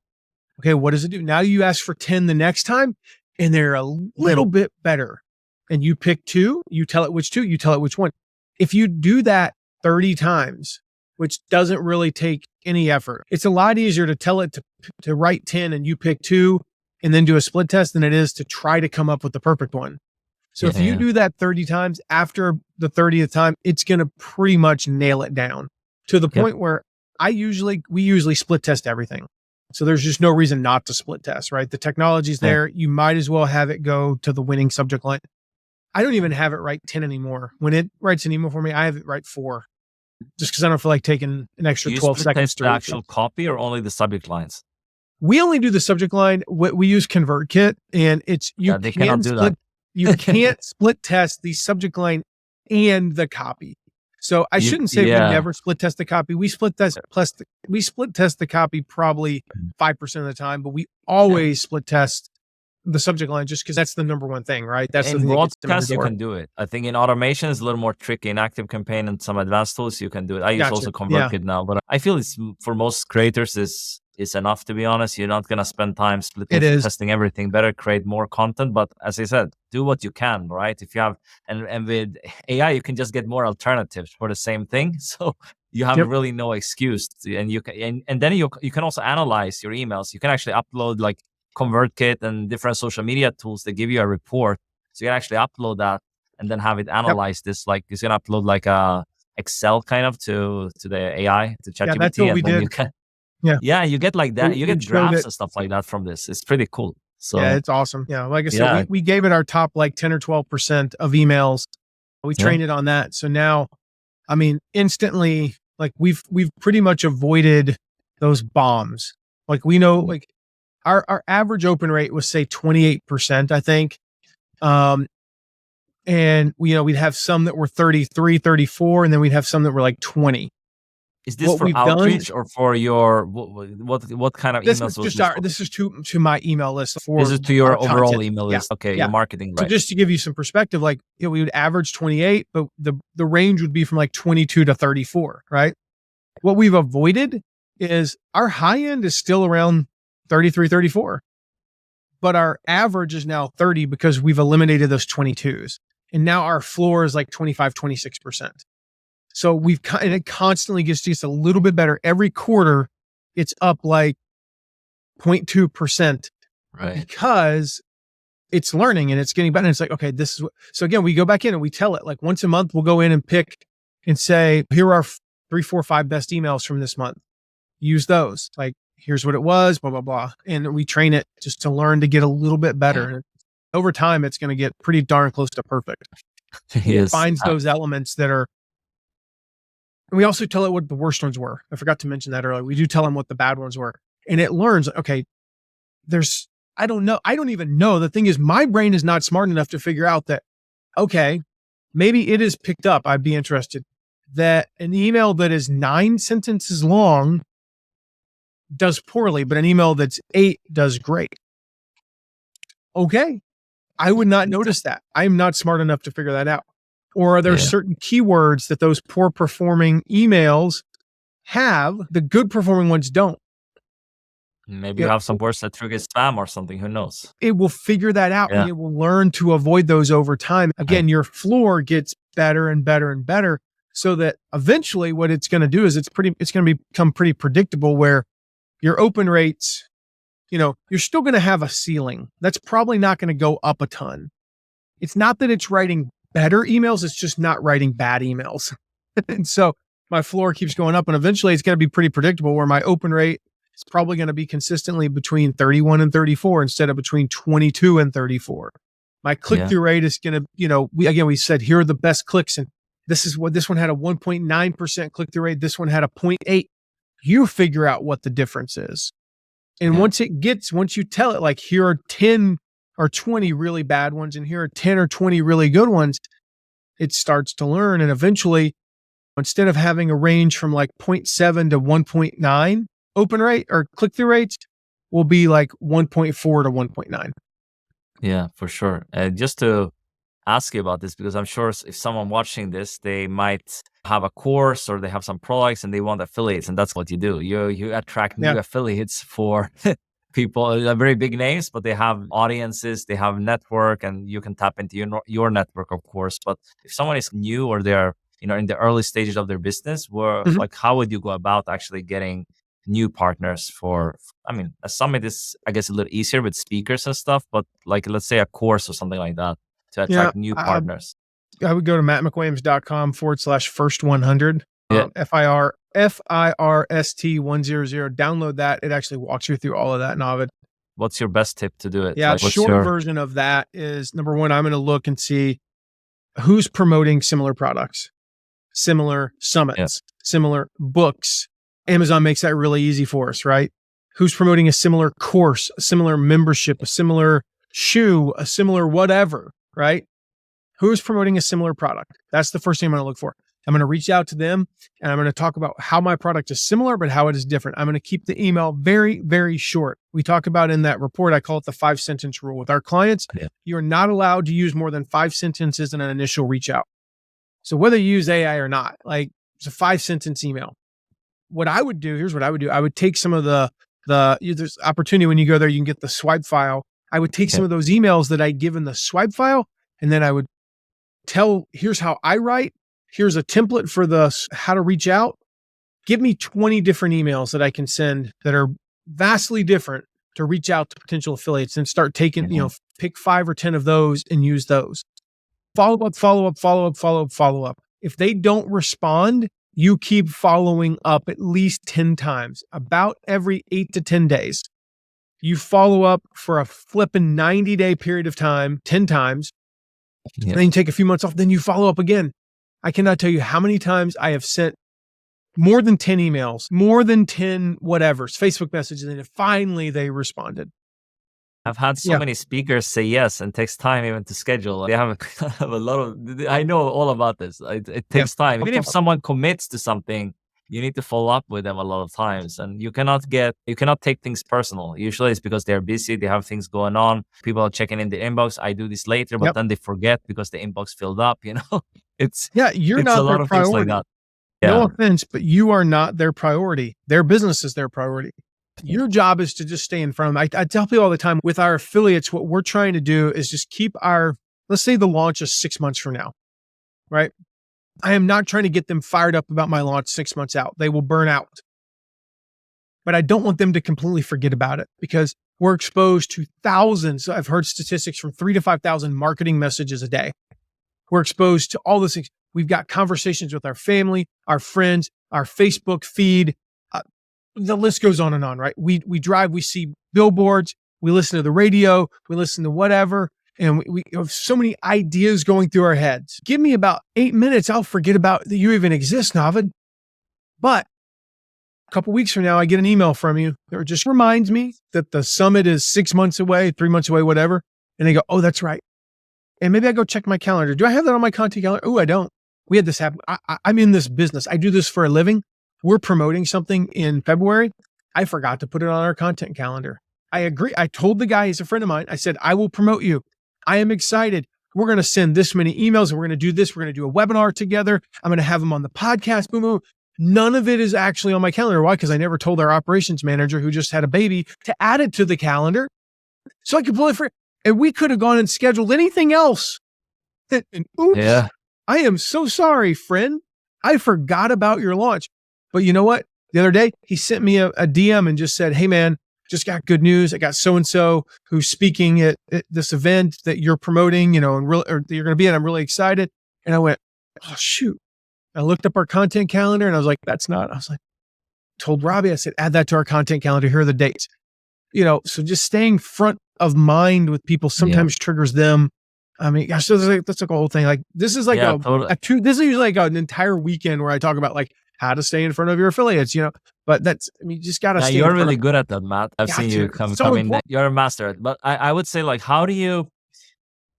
okay, what does it do? Now you ask for 10 the next time, and they're a little bit better. And you pick 2, you tell it which 2, you tell it which one. If you do that 30 times, which doesn't really take any effort, it's a lot easier to tell it to write 10 and you pick 2 and then do a split test than it is to try to come up with the perfect one. So if you Yeah. do that 30 times, after the 30th time, it's going to pretty much nail it down to the Yep. point where we usually split test everything. So there's just no reason not to split test, right? The technology's Yeah. there. You might as well have it go to the winning subject line. I don't even have it write 10 anymore. When it writes an email for me, I have it write 4, just because I don't feel like taking an extra Do you 12 split seconds test to the read actual it. copy or only the subject lines? We only do the subject line. We use ConvertKit, and Yeah, they cannot do that. you can't split test the subject line and the copy. So I shouldn't say we Yeah. never split test the copy. We split test the copy probably 5% of the time, but we always split test the subject line, just because that's the number one thing, right? That's the In thing that gets them in the broadcast, you door. can do it. I think in automation, it's a little more tricky. In Active Campaign and some advanced tools, you can do it. I use Gotcha. also Yeah. ConvertKit now, but I feel it's for most creators is enough, to be honest. You're not gonna spend time split It is. testing everything. Better create more content. But as I said, do what you can, right? If you have and with AI, you can just get more alternatives for the same thing. So you have Yep. really no excuse. And you can and then you can also analyze your emails. You can actually upload like ConvertKit and different social media tools that give you a report. So you can actually upload that and then have it Yep. analyze this. Like, it's gonna upload like a Excel kind of to the AI, to Yeah, ChatGPT, that's what we and then did. you can Yeah. you get like that. You It get showed graphs it. and stuff like that from this. It's pretty cool. Yeah, So it's awesome. Yeah, like I said, yeah, we gave it our top like 10 or 12% of emails. We yeah, trained it on that. So now, I mean, instantly, like we've pretty much avoided those bombs. Like we know, like our average open rate was say 28%, I think. And we'd have some that were 33, 34, and then we'd have some that were like 20. is this What for we've done, outreach or for your what kind of this was emails was just this for? this is to my email list This for is to our your overall content. email Yeah. list. Okay, Yeah. your marketing, So right? just to give you some perspective, like, we would average 28, but the range would be from like 22 to 34, right? What we've avoided is our high end is still around 33, 34, but our average is now 30 because we've eliminated those 22s. And now our floor is like 25, 26%. So and it constantly gets just a little bit better. Every quarter, it's up like 0.2%, Right. because it's learning and it's getting better. And it's like, okay, this is what, so again, we go back in and we tell it like once a month, we'll go in and pick and say, here are 3, 4, 5 best emails from this month. Use those. Like, here's what it was, blah, blah, blah. And we train it just to learn to get a little bit better. And over time, it's going to get pretty darn close to perfect. It finds those elements that are, and we also tell it what the worst ones were. I forgot to mention that earlier. We do tell them what the bad ones were. And it learns, okay, I don't know. I don't even know. The thing is, my brain is not smart enough to figure out that, okay, maybe it is picked up. I'd be interested that an email that is 9 sentences long does poorly, but an email that's 8 does great. Okay. I would not notice that. I'm not smart enough to figure that out. Or are there certain keywords that those poor performing emails have, the good performing ones don't? Maybe you have some words that trigger spam or something. Who knows? It will figure that out and it will learn to avoid those over time. Again, your floor gets better and better and better so that eventually what it's going to do is it's going to become pretty predictable where your open rates, you're still going to have a ceiling. That's probably not going to go up a ton. It's not that it's writing better emails. It's just not writing bad emails. And so my floor keeps going up and eventually it's going to be pretty predictable where my open rate is probably going to be consistently between 31 and 34 instead of between 22 and 34. My click-through rate is going to, we said, here are the best clicks. And this one had a 1.9% click-through rate. This one had a 0.8. You figure out what the difference is. And once you tell it, like, here are 10 or 20 really bad ones, and here are 10 or 20 really good ones, it starts to learn. And eventually, instead of having a range from like 0.7 to 1.9 open rate or click-through rates, will be like 1.4 to 1.9. Yeah, for sure. Just to ask you about this, because I'm sure if someone watching this, they might have a course or they have some products and they want affiliates, and that's what you do. You attract new affiliates for people, very big names, but they have audiences, they have network, and you can tap into your network, of course. But if someone is new or they're in the early stages of their business, like how would you go about actually getting new partners a summit is, I guess, a little easier with speakers and stuff, but like, let's say a course or something like that to attract new partners. I would go to mattmcwilliams.com/first100, FIRST100, download that. It actually walks you through all of that, Navid. What's your best tip to do it? Yeah, short version of that is, number one, I'm going to look and see who's promoting similar products, similar summits, similar books. Amazon makes that really easy for us, right? Who's promoting a similar course, a similar membership, a similar shoe, a similar whatever, right? Who's promoting a similar product? That's the first thing I'm going to look for. I'm going to reach out to them and I'm going to talk about how my product is similar, but how it is different. I'm going to keep the email very, very short. We talk about in that report, I call it the 5-sentence rule. With our clients, you're not allowed to use more than 5 sentences in an initial reach out. So whether you use AI or not, like, it's a 5-sentence email. What I would do, here's what I would do. I would take some of there's opportunity when you go there, you can get the swipe file. I would take some of those emails that I give in the swipe file, and then I would tell, here's how I write. Here's a template for how to reach out. Give me 20 different emails that I can send that are vastly different to reach out to potential affiliates and start taking, pick 5 or 10 of those and use those. Follow up. If they don't respond, you keep following up at least 10 times, about every 8 to 10 days. You follow up for a flipping 90-day period of time, 10 times. And then you take a few months off, then you follow up again. I cannot tell you how many times I have sent more than 10 emails, more than 10 whatevers, Facebook messages, and then finally they responded. I've had so many speakers say yes, and it takes time even to schedule. They have a lot of, I know all about this. It takes time. Even if someone commits to something, you need to follow up with them a lot of times, and you cannot take things personal. Usually it's because they're busy, they have things going on. People are checking in the inbox. I do this later, but then they forget because the inbox filled up, you're it's not a lot of things like that. No offense, but you are not their priority. Their business is their priority. Your job is to just stay in front of them. I tell people all the time with our affiliates, what we're trying to do is just keep let's say the launch is 6 months from now, right? I am not trying to get them fired up about my launch 6 months out. They will burn out. But I don't want them to completely forget about it, because We're exposed to thousands. I've heard statistics from 3,000 to 5,000 marketing messages a day. We're exposed to all those things. We've got conversations with our family, our friends, our Facebook feed. The list goes on and on, right? We drive, we see billboards, we listen to the radio, we listen to whatever, and we have so many ideas going through our heads. Give me about 8 minutes, I'll forget about that you even exist, Navid. But a couple weeks from now, I get an email from you that just reminds me that the summit is 6 months away, 3 months away, whatever. And I go, oh, that's right. And maybe I go check my calendar. Do I have that on my content calendar? Oh, I don't. We had this happen. I'm in this business. I do this for a living. We're promoting something in February. I forgot to put it on our content calendar. I agree. I told the guy, he's a friend of mine. I said, I will promote you. I am excited. We're going to send this many emails. And we're going to do this. We're going to do a webinar together. I'm going to have him on the podcast. Boom, boom. None of it is actually on my calendar. Why? Because I never told our operations manager who just had a baby to add it to the calendar. So I could pull it for, and we could have gone and scheduled anything else. And oops, yeah. I am so sorry, friend. I forgot about your launch. But you know what? The other day, he sent me a DM and just said, hey, man, just got good news. I got so-and-so who's speaking at this event that you're promoting, and or that you're going to be in. I'm really excited. And I went, oh, shoot. I looked up our content calendar and I was like, told Robbie, I said, add that to our content calendar. Here are the dates. So just staying front of mind with people sometimes triggers them. I mean, gosh, that's like a whole thing. Like this is like this is usually like an entire weekend where I talk about like how to stay in front of your affiliates, but you just got to stay. You're really good at that, Matt. I've seen you come in. You're a master. But I would say like, how do you,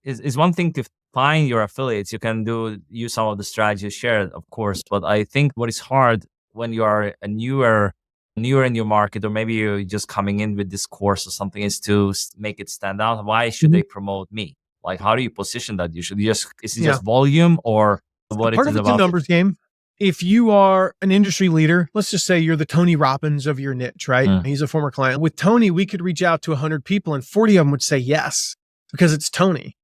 is one thing to find your affiliates. You can use some of the strategies shared, of course. But I think what is hard when you are a newer in your market, or maybe you're just coming in with this course or something, is to make it stand out. Why should they promote me? Like, how do you position that? Is it just volume, or what it is about? Part of it's a numbers game. If you are an industry leader, let's just say you're the Tony Robbins of your niche, right? He's a former client. With Tony, we could reach out to 100 people and 40 of them would say yes because it's Tony.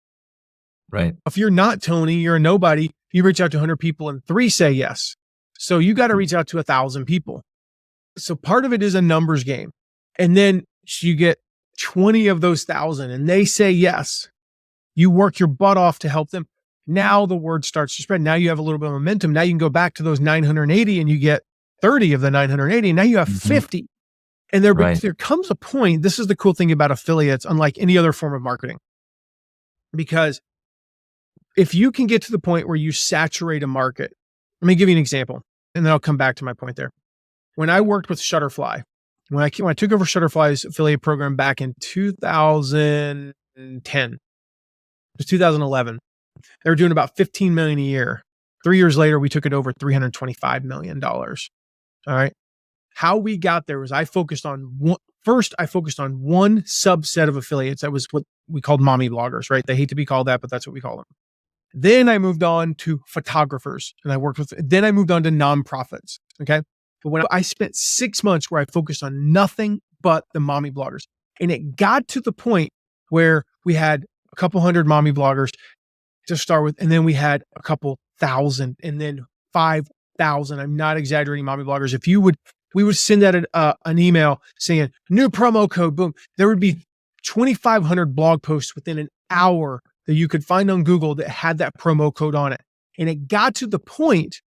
Right. If you're not Tony, you're a nobody, you reach out to 100 people and 3 say yes. So you got to reach out to 1,000 people. So part of it is a numbers game. And then you get 20 of those 1,000 and they say yes. You work your butt off to help them. Now the word starts to spread. Now you have a little bit of momentum. Now you can go back to those 980 and you get 30 of the 980. Now you have 50. And there comes a point. This is the cool thing about affiliates, unlike any other form of marketing. Because if you can get to the point where you saturate a market, let me give you an example, and then I'll come back to my point there. When I worked with Shutterfly, when I took over Shutterfly's affiliate program back in 2010, it was 2011, they were doing about $15 million a year. 3 years later, we took it over $325 million. All right. How we got there was I focused on one subset of affiliates. That was what we called mommy bloggers, right? They hate to be called that, but that's what we call them. Then I moved on to photographers and then I moved on to nonprofits. Okay. But when I spent 6 months where I focused on nothing but the mommy bloggers, and it got to the point where we had a couple hundred mommy bloggers to start with, and then we had a couple thousand, and then 5,000. I'm not exaggerating, mommy bloggers. We would send out an email saying new promo code, boom. There would be 2,500 blog posts within an hour that you could find on Google that had that promo code on it. And it got to the point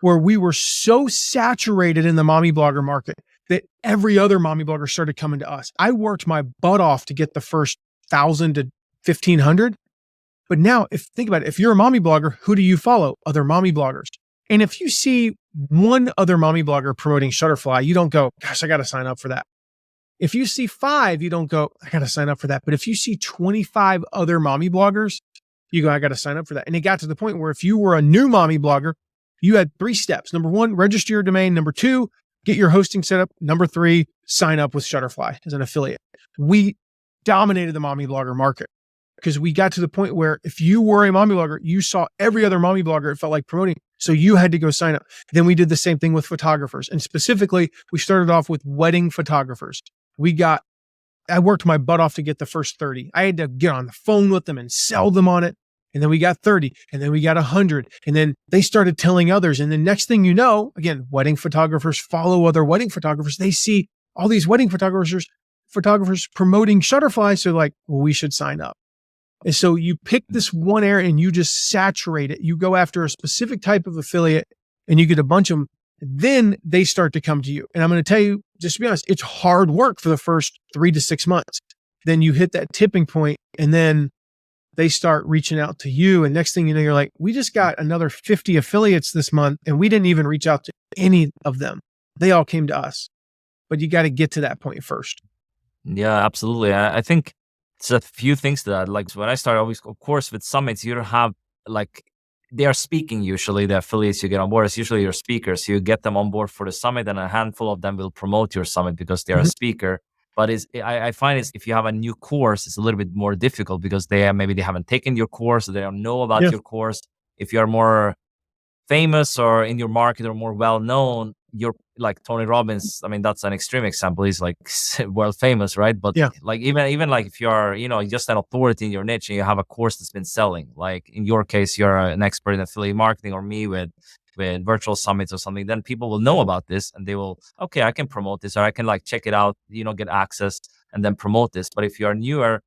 where we were so saturated in the mommy blogger market that every other mommy blogger started coming to us. I worked my butt off to get the first 1,000 to 1,500. But now, think about it, if you're a mommy blogger, who do you follow? Other mommy bloggers. And if you see one other mommy blogger promoting Shutterfly, you don't go, gosh, I got to sign up for that. If you see 5, you don't go, I got to sign up for that. But if you see 25 other mommy bloggers, you go, I got to sign up for that. And it got to the point where if you were a new mommy blogger, you had 3 steps. Number 1, register your domain. Number 2, get your hosting set up. Number 3, sign up with Shutterfly as an affiliate. We dominated the mommy blogger market because we got to the point where if you were a mommy blogger, you saw every other mommy blogger it felt like promoting. So you had to go sign up. Then we did the same thing with photographers. And specifically, we started off with wedding photographers. I worked my butt off to get the first 30. I had to get on the phone with them and sell them on it. And then we got 30, and then we got 100. And then they started telling others. And the next thing you know, again, wedding photographers follow other wedding photographers. They see all these wedding photographers photographers promoting Shutterfly. So like, well, we should sign up. And so you pick this one area and you just saturate it. You go after a specific type of affiliate and you get a bunch of them. Then they start to come to you. And I'm going to tell you, just to be honest, it's hard work for the first 3 to 6 months. Then you hit that tipping point and then they start reaching out to you. And next thing you know, you're like, we just got another 50 affiliates this month and we didn't even reach out to any of them. They all came to us. But you got to get to that point first. Yeah, absolutely. I think it's a few things to that. Like when I started, always, of course, with summits, you don't have like, they are speaking usually, the affiliates you get on board. It's usually your speakers. You get them on board for the summit and a handful of them will promote your summit because they're a speaker. But I find if you have a new course, it's a little bit more difficult because maybe they haven't taken your course, or they don't know about your course. If you're more famous or in your market or more well-known, you're like Tony Robbins. I mean, that's an extreme example. He's like world famous, right? But like even like if you're, just an authority in your niche and you have a course that's been selling, like in your case, you're an expert in affiliate marketing, or me with virtual summits or something, then people will know about this and they will, okay, I can promote this, or I can like check it out, get access and then promote this. But if you're newer,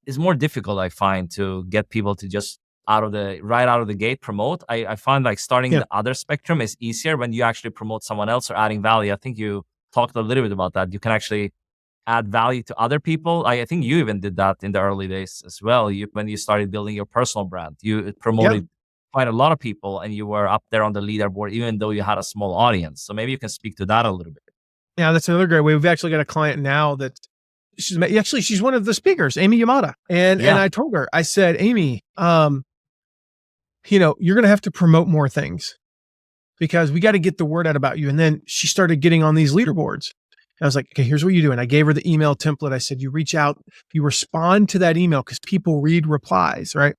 it's more difficult, I find, to get people to just right out of the gate promote. I find like starting the other spectrum is easier when you actually promote someone else or adding value. I think you talked a little bit about that. You can actually add value to other people. I think you even did that in the early days as well. When you started building your personal brand, you promoted quite a lot of people and you were up there on the leaderboard, even though you had a small audience. So maybe you can speak to that a little bit. Yeah, that's another great way. We've actually got a client now that she's one of the speakers, Amy Yamada. And I told her, I said, Amy, you're going to have to promote more things because we got to get the word out about you. And then she started getting on these leaderboards. And I was like, okay, here's what you do. And I gave her the email template. I said, you reach out, you respond to that email because people read replies, right?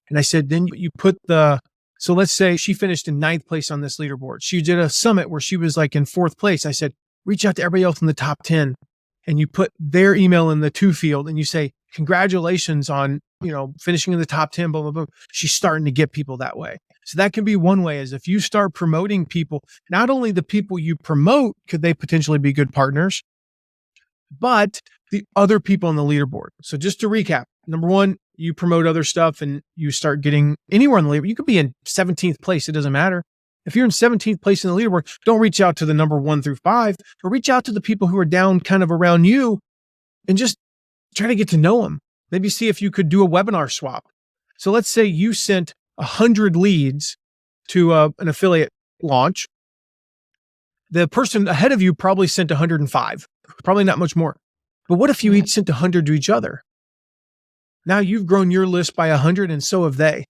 And I said, then you put so let's say she finished in 9th place on this leaderboard. She did a summit where she was like in 4th place. I said, reach out to everybody else in the top 10 and you put their email in the to field and you say, congratulations on, finishing in the top 10, blah, blah, blah. She's starting to get people that way. So that can be one way, is if you start promoting people, not only the people you promote, could they potentially be good partners, but the other people on the leaderboard. So just to recap, number one, you promote other stuff and you start getting anywhere on the leaderboard. You could be in 17th place. It doesn't matter. If you're in 17th place in the leaderboard, don't reach out to the number 1 through 5, but reach out to the people who are down kind of around you and just try to get to know them. Maybe see if you could do a webinar swap. So let's say you sent 100 leads to an affiliate launch. The person ahead of you probably sent 105, probably not much more. But what if you each sent 100 to each other? Now you've grown your list by 100 and so have they.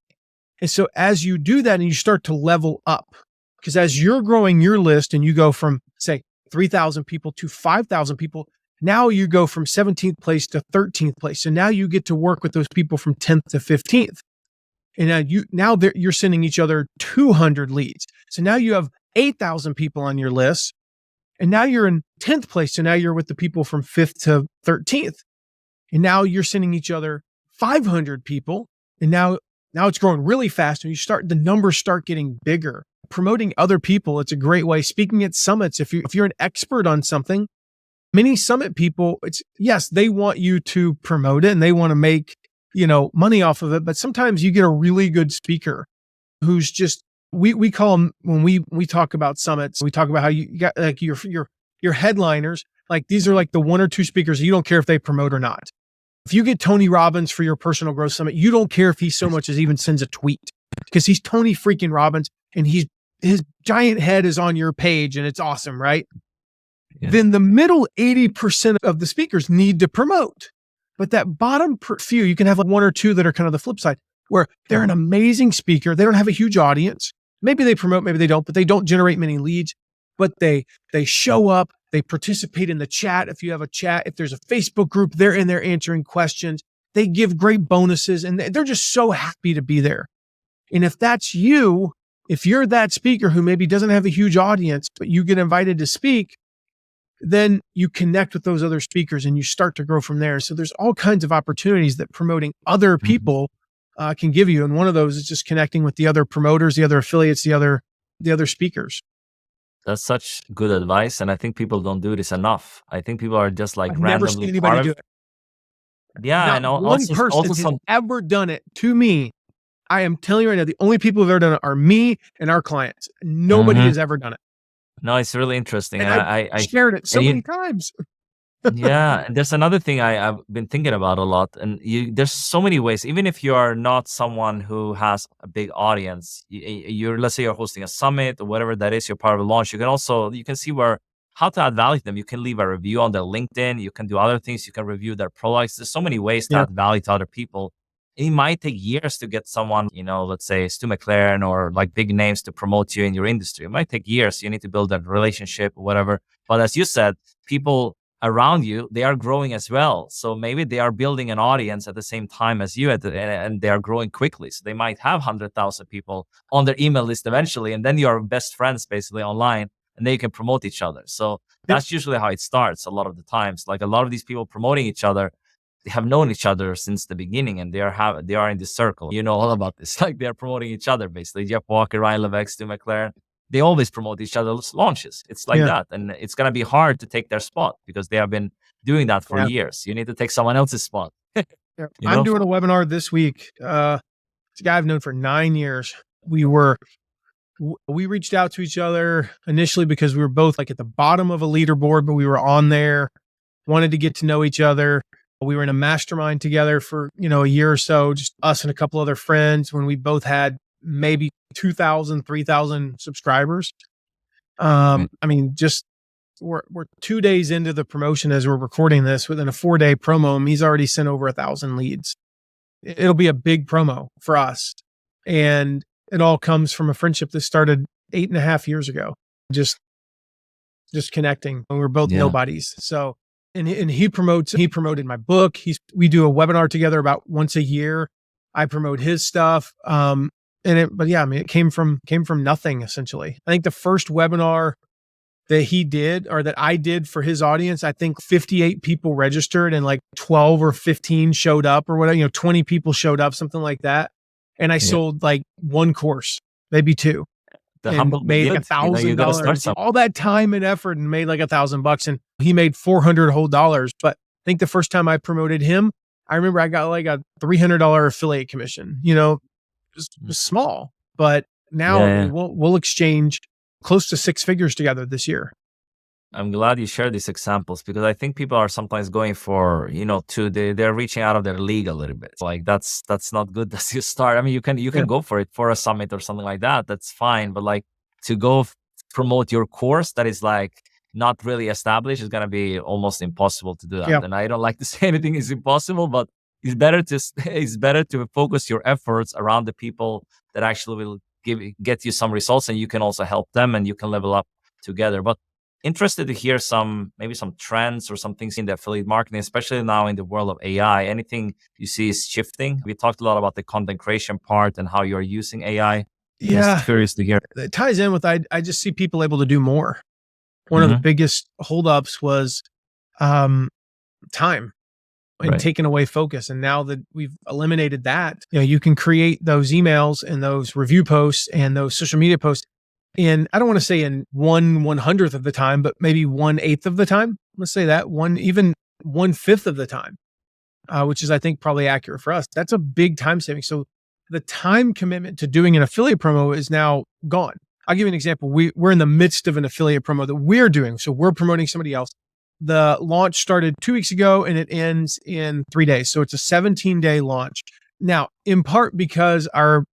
And so as you do that and you start to level up, because as you're growing your list and you go from, say, 3,000 people to 5,000 people, now you go from 17th place to 13th place. So now you get to work with those people from 10th to 15th. And you're sending each other 200 leads. So now you have 8,000 people on your list. And now you're in 10th place. So now you're with the people from 5th to 13th. And now you're sending each other 500 people. And now it's growing really fast. And the numbers start getting bigger. Promoting other people, it's a great way. Speaking at summits, if you're an expert on something, many summit people, they want you to promote it and they want to make, money off of it. But sometimes you get a really good speaker who's just, we call them, when we talk about summits, we talk about how you got like your headliners, like these are like the 1 or 2 speakers. You don't care if they promote or not. If you get Tony Robbins for your personal growth summit, you don't care if he so much as even sends a tweet because he's Tony freaking Robbins and his giant head is on your page and it's awesome, right? Yeah. Then the middle 80% of the speakers need to promote. But that bottom few, you can have like 1 or 2 that are kind of the flip side, where they're an amazing speaker. They don't have a huge audience. Maybe they promote, maybe they don't, but they don't generate many leads. But they show up, they participate in the chat. If you have a chat, if there's a Facebook group, they're in there answering questions. They give great bonuses and they're just so happy to be there. And if that's you, if you're that speaker who maybe doesn't have a huge audience, but you get invited to speak, then you connect with those other speakers and you start to grow from there. So there's all kinds of opportunities that promoting other people can give you. And one of those is just connecting with the other promoters, the other affiliates, the other speakers. That's such good advice. And I think people don't do this enough. I think people are just like I've never seen randomly anybody part do of. it. Yeah. Not And one person also has some, ever done it to me. I am telling you right now, the only people who've ever done it are me and our clients. Nobody Mhm. has ever done it. No, it's really interesting. And And I've shared it so and many you, times. yeah, and there's another thing I've been thinking about a lot, and there's so many ways. Even if you are not someone who has a big audience, you're let's say you're hosting a summit or whatever that is, you're part of a launch. You can see where how to add value to them. You can leave a review on their LinkedIn. You can do other things. You can review their products. There's so many ways to Yeah. add value to other people. It might take years to get someone, let's say Stu McLaren or like big names to promote you in your industry. It might take years. You need to build that relationship or whatever. But as you said, people around you, they are growing as well. So maybe they are building an audience at the same time as you, and they are growing quickly. So they might have 100,000 people on their email list eventually, and then you are best friends basically online, and they can promote each other. So Yep. that's usually how it starts a lot of the times. Like a lot of these people promoting each other, they have known each other since the beginning, and they are in this circle. You know all about this. Like they are promoting each other basically. Jeff Walker, Ryan Levesque, Stu McLaren, they always promote each other's launches. It's like Yeah. that. And it's going to be hard to take their spot because they have been doing that for Yeah. years. You need to take someone else's spot. Yeah. You I'm know? doing a webinar this week. It's a guy I've known for 9 years. We reached out to each other initially because we were both like at the bottom of a leaderboard, but we were on there, wanted to get to know each other. We were in a mastermind together for, a year or so, just us and a couple other friends when we both had maybe 2,000, 3,000 subscribers. I mean, just we're 2 days into the promotion as we're recording this. Within a 4-day promo, and he's already sent over 1,000 leads. It'll be a big promo for us. And it all comes from a friendship that started 8.5 years ago. Just connecting when we're both nobodies. So, and he promoted my book. We do a webinar together about once a year. I promote his stuff. It came from nothing essentially. I think the first webinar that he did or that I did for his audience, I think 58 people registered and like 12 or 15 showed up or whatever, 20 people showed up, something like that. And I sold like one course, maybe two, The and humble made like begins. You got to start $1,000, something. all that time and effort, and made like $1,000, and he made $400 whole dollars. But I think the first time I promoted him, I remember I got like a $300 affiliate commission, it was small, but now we'll exchange close to 6 figures together this year. I'm glad you shared these examples because I think people are sometimes going for, they're reaching out of their league a little bit. Like that's not good as you start. I mean, you can go for it for a summit or something like that. That's fine. But like to go promote your course that is like not really established is going to be almost impossible to do that. Yeah. And I don't like to say anything is impossible, but it's better to focus your efforts around the people that actually will get you some results, and you can also help them and you can level up together. But interested to hear maybe some trends or some things in the affiliate marketing, especially now in the world of AI. Anything you see is shifting? We talked a lot about the content creation part and how you're using AI. Yeah. Just curious to hear. It ties in with, I just see people able to do more. One of the biggest holdups was time and taking away focus. And now that we've eliminated that, you can create those emails and those review posts and those social media posts in, I don't want to say in 1/100th of the time, but maybe 1/8 of the time. Let's say that even 1/5 of the time, which is, I think, probably accurate for us. That's a big time saving. So the time commitment to doing an affiliate promo is now gone. I'll give you an example. We're in the midst of an affiliate promo that we're doing. So we're promoting somebody else. The launch started 2 weeks ago and it ends in 3 days. So it's a 17-day launch. Now, in part because our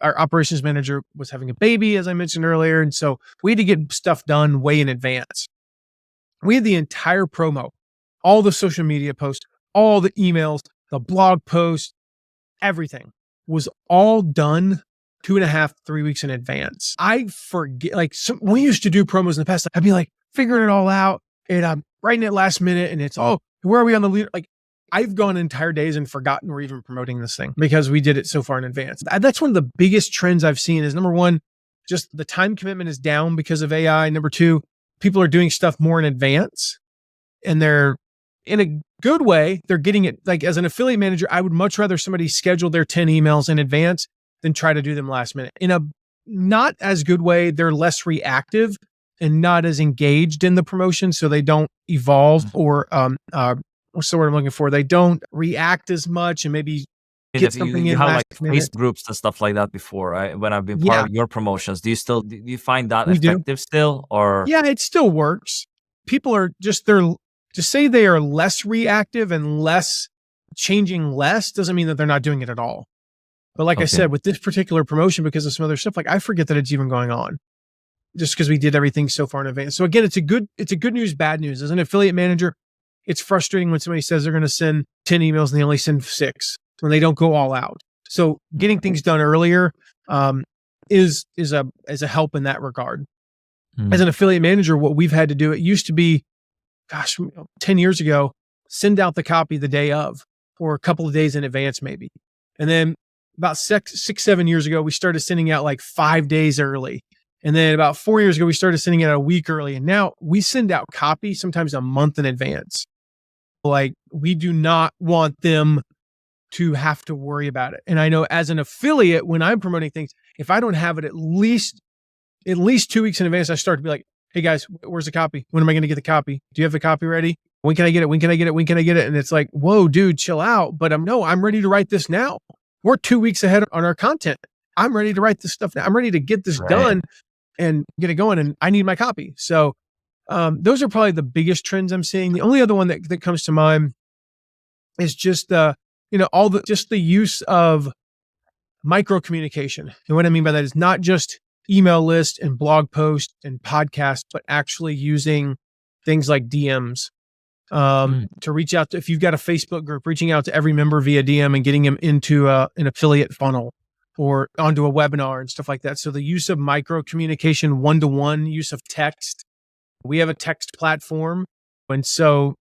operations manager was having a baby, as I mentioned earlier. And so we had to get stuff done way in advance. We had the entire promo, all the social media posts, all the emails, the blog posts, everything was all done 2.5, 3 weeks in advance. I forget, we used to do promos in the past. I'd be like figuring it all out and I'm writing it last minute and it's, where are we on the leader? I've gone entire days and forgotten we're even promoting this thing because we did it so far in advance. That's one of the biggest trends I've seen is, number one, just the time commitment is down because of AI. Number two, people are doing stuff more in advance and they're, in a good way, they're getting it. Like as an affiliate manager, I would much rather somebody schedule their 10 emails in advance than try to do them last minute. In a not as good way, they're less reactive and not as engaged in the promotion, so they don't evolve or what's the word I'm looking for? They don't react as much and maybe And get if you, something you in have last like face minute. groups and stuff like that before, right? When I've been part Yeah, of your promotions, do you find that we do. effective still, or Yeah, it still works. People are just to say they are less reactive and less changing less doesn't mean that they're not doing it at all. But like I okay? said, with this particular promotion, because of some other stuff, like I forget that it's even going on just because we did everything so far in advance. So again, it's a good news, bad news. As an affiliate manager, it's frustrating when somebody says they're going to send 10 emails and they only send 6 when they don't go all out. So getting things done earlier is a help in that regard. As Mm. an affiliate manager, what we've had to do, it used to be, 10 years ago, send out the copy the day of or a couple of days in advance, maybe. And then about 7 years ago, we started sending out like 5 days early. And then about 4 years ago, we started sending it out a week early. And now we send out copy sometimes a month in advance. Like we do not want them to have to worry about it. And I know as an affiliate, when I'm promoting things, if I don't have it at least 2 weeks in advance, I start to be like, hey guys, where's the copy? When am I going to get the copy? Do you have the copy ready? When can I get it? When can I get it? When can I get it? And it's like, whoa, dude, chill out. But I'm ready to write this now. We're 2 weeks ahead on our content. I'm ready to write this stuff now. I'm ready to get this Right. done and get it going. And I need my copy. So those are probably the biggest trends I'm seeing. The only other one that comes to mind is just the use of micro communication. And what I mean by that is not just email list and blog post and podcast, but actually using things like DMs to reach out to, if you've got a Facebook group, reaching out to every member via DM and getting them into an affiliate funnel or onto a webinar and stuff like that. So the use of micro communication, one-to-one use of text. We have a text platform. And so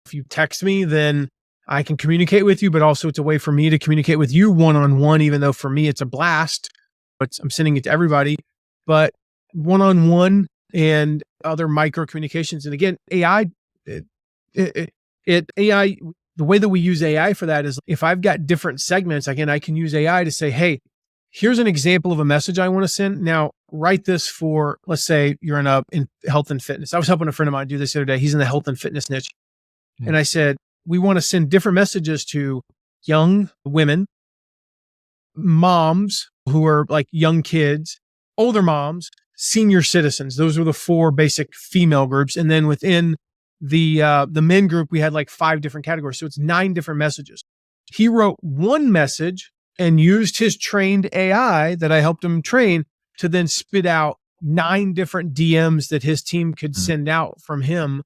if you text me, then I can communicate with you, but also it's a way for me to communicate with you one-on-one, even though for me it's a blast, but I'm sending it to everybody. But one-on-one and other micro communications. And again, AI, AI, the way that we use AI for that is if I've got different segments, again, I can use AI to say, hey, here's an example of a message I want to send. Now write this for, let's say you're in health and fitness. I was helping a friend of mine do this the other day. He's in the health and fitness niche. And I said, we want to send different messages to young women, moms who are like young kids, older moms, senior citizens. Those were the 4 basic female groups. And then within the men group, we had like 5 different categories. So it's 9 different messages. He wrote one message and used his trained AI that I helped him train to then spit out 9 different DMs that his team could send out from him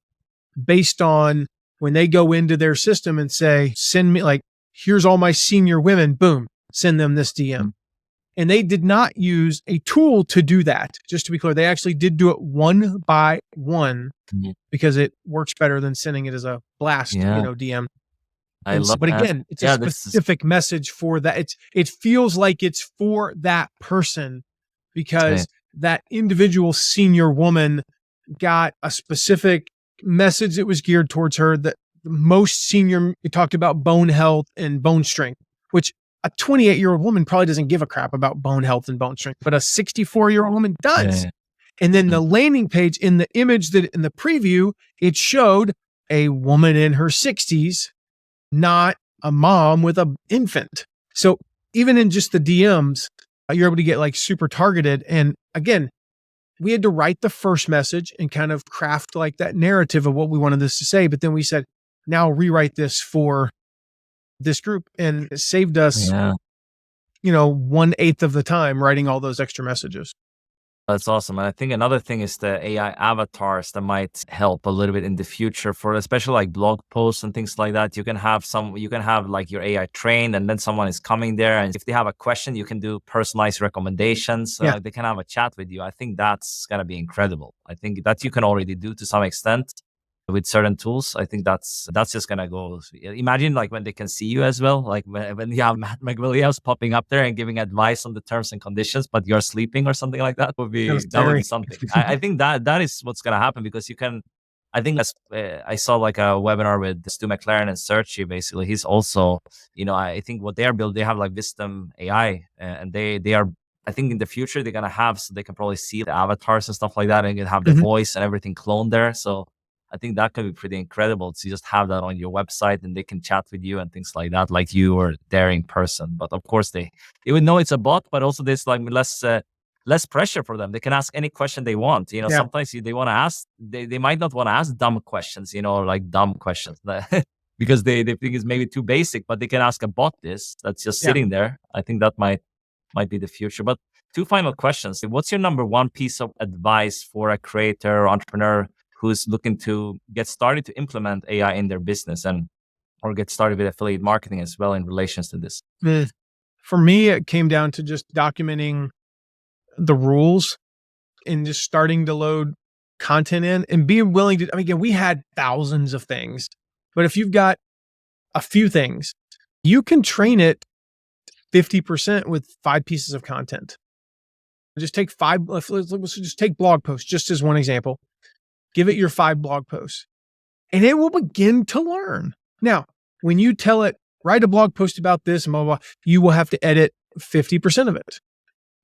based on when they go into their system and say, send me, like, here's all my senior women, boom, send them this DM. And they did not use a tool to do that. Just to be clear, they actually did do it one by one because it works better than sending it as a blast, DM. Love But that. again, it's a specific message for that. It feels like it's for that person because that individual senior woman got a specific message that was geared towards her. That the most senior, it talked about bone health and bone strength, which a 28-year-old woman probably doesn't give a crap about bone health and bone strength, but a 64-year-old woman does. And then the landing page in the image that in the preview, it showed a woman in her 60s, not a mom with an infant. So even in just the DMs, you're able to get like super targeted. And again, we had to write the first message and kind of craft like that narrative of what we wanted this to say. But then we said, now rewrite this for this group. And it saved us, 1/8 of the time writing all those extra messages. That's awesome. And I think another thing is the AI avatars that might help a little bit in the future for especially like blog posts and things like that. You can have like your AI trained and then someone is coming there. And if they have a question, you can do personalized recommendations. They can have a chat with you. I think that's going to be incredible. I think that you can already do to some extent with certain tools. I think that's just going to go. Imagine like when they can see you as well, like when you have Matt McWilliams popping up there and giving advice on the terms and conditions, but you're sleeping or something like that would be something. I think that is what's going to happen because you can, I think that's, I saw like a webinar with Stu McLaren and Searchy. Basically, he's also, I think what they are building, they have like Wisdom AI and they are, I think in the future they're gonna have, so they can probably see the avatars and stuff like that, and you can have the Mhm. voice and everything cloned there. So I think that could be pretty incredible to just have that on your website, and they can chat with you and things like that, like you were there in person. But of course, they would know it's a bot, but also there's like less pressure for them. They can ask any question they want. You know, Yeah. sometimes they want to ask, they might not want to ask dumb questions, you know, or like dumb questions because they think it's maybe too basic, but they can ask a bot this that's just Yeah. sitting there. I think that might be the future. But two final questions. What's your number one piece of advice for a creator or entrepreneur who's looking to get started to implement AI in their business or get started with affiliate marketing as well in relations to this? For me, it came down to just documenting the rules and just starting to load content in and being willing to, I mean, again, we had thousands of things, but if you've got a few things, you can train it 50% with 5 pieces of content. Just take 5, let's just take blog posts just as one example. Give it your 5 blog posts and it will begin to learn. Now, when you tell it, write a blog post about this, blah, blah, blah, you will have to edit 50% of it.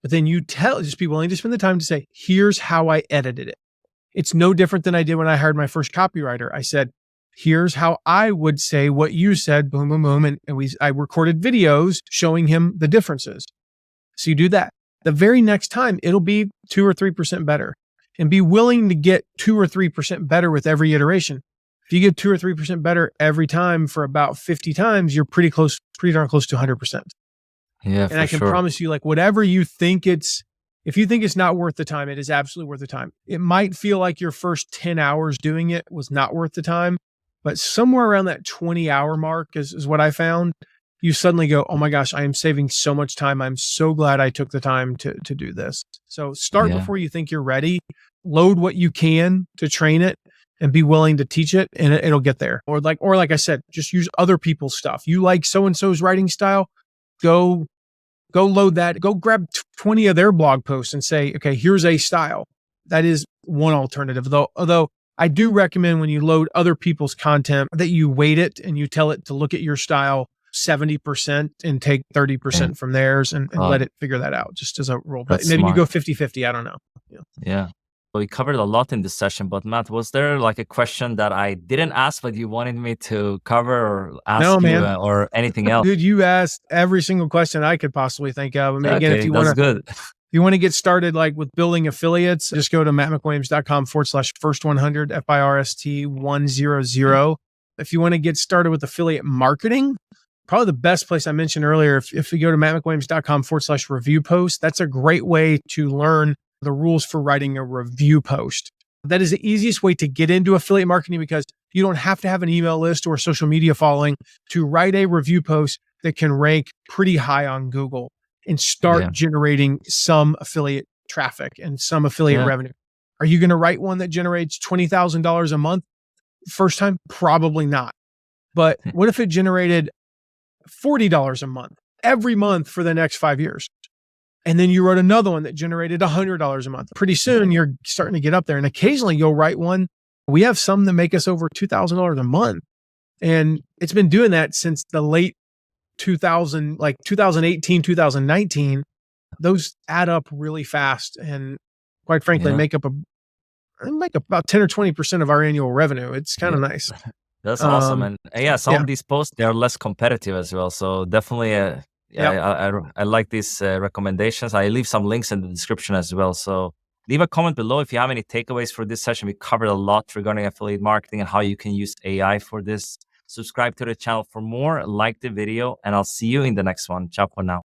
But then just be willing to spend the time to say, here's how I edited it. It's no different than I did when I hired my first copywriter. I said, here's how I would say what you said, boom, boom, boom. And I recorded videos showing him the differences. So you do that. The very next time, it'll be 2 or 3% better, and be willing to get 2 or 3% better with every iteration. If you get 2 or 3% better every time for about 50 times, you're pretty darn close to 100%. Yeah, And I can promise you, like, whatever you think if you think it's not worth the time, it is absolutely worth the time. It might feel like your first 10 hours doing it was not worth the time, but somewhere around that 20-hour mark is what I found. You suddenly go, oh my gosh, I am saving so much time. I'm so glad I took the time to do this. So start before you think you're ready. Load what you can to train it and be willing to teach it, and it'll get there. Or like I said, just use other people's stuff. You like so-and-so's writing style, go load that, go grab 20 of their blog posts and say, okay, here's a style. That is one alternative. Although I do recommend when you load other people's content that you weight it and you tell it to look at your style 70% and take 30% from theirs and let it figure that out, just as a rule. But maybe you go 50-50. I don't know. Yeah. Well, we covered a lot in this session, but Matt, was there like a question that I didn't ask, but you wanted me to cover or ask you or anything else? Dude, you asked every single question I could possibly think of. I mean, again, if you want to get started like with building affiliates, just go to mattmcwilliams.com/first100, FIRST100. If you want to get started with affiliate marketing, probably the best place I mentioned earlier, if you go to mattmcwilliams.com/review post, that's a great way to learn the rules for writing a review post. That is the easiest way to get into affiliate marketing because you don't have to have an email list or a social media following to write a review post that can rank pretty high on Google and start generating some affiliate traffic and some affiliate revenue. Are you going to write one that generates $20,000 a month first time? Probably not. But what if it generated $40 a month every month for the next 5 years? And then you wrote another one that generated $100 a month. Pretty soon you're starting to get up there. And occasionally you'll write one. We have some that make us over $2,000 a month. And it's been doing that since the late 2018, 2019. Those add up really fast. And quite frankly, make up about 10 or 20% of our annual revenue. It's kind of nice. That's awesome. And some of these posts, they're less competitive as well. So definitely, I like these recommendations. I leave some links in the description as well. So leave a comment below if you have any takeaways for this session. We covered a lot regarding affiliate marketing and how you can use AI for this. Subscribe to the channel for more, like the video, and I'll see you in the next one. Ciao for now.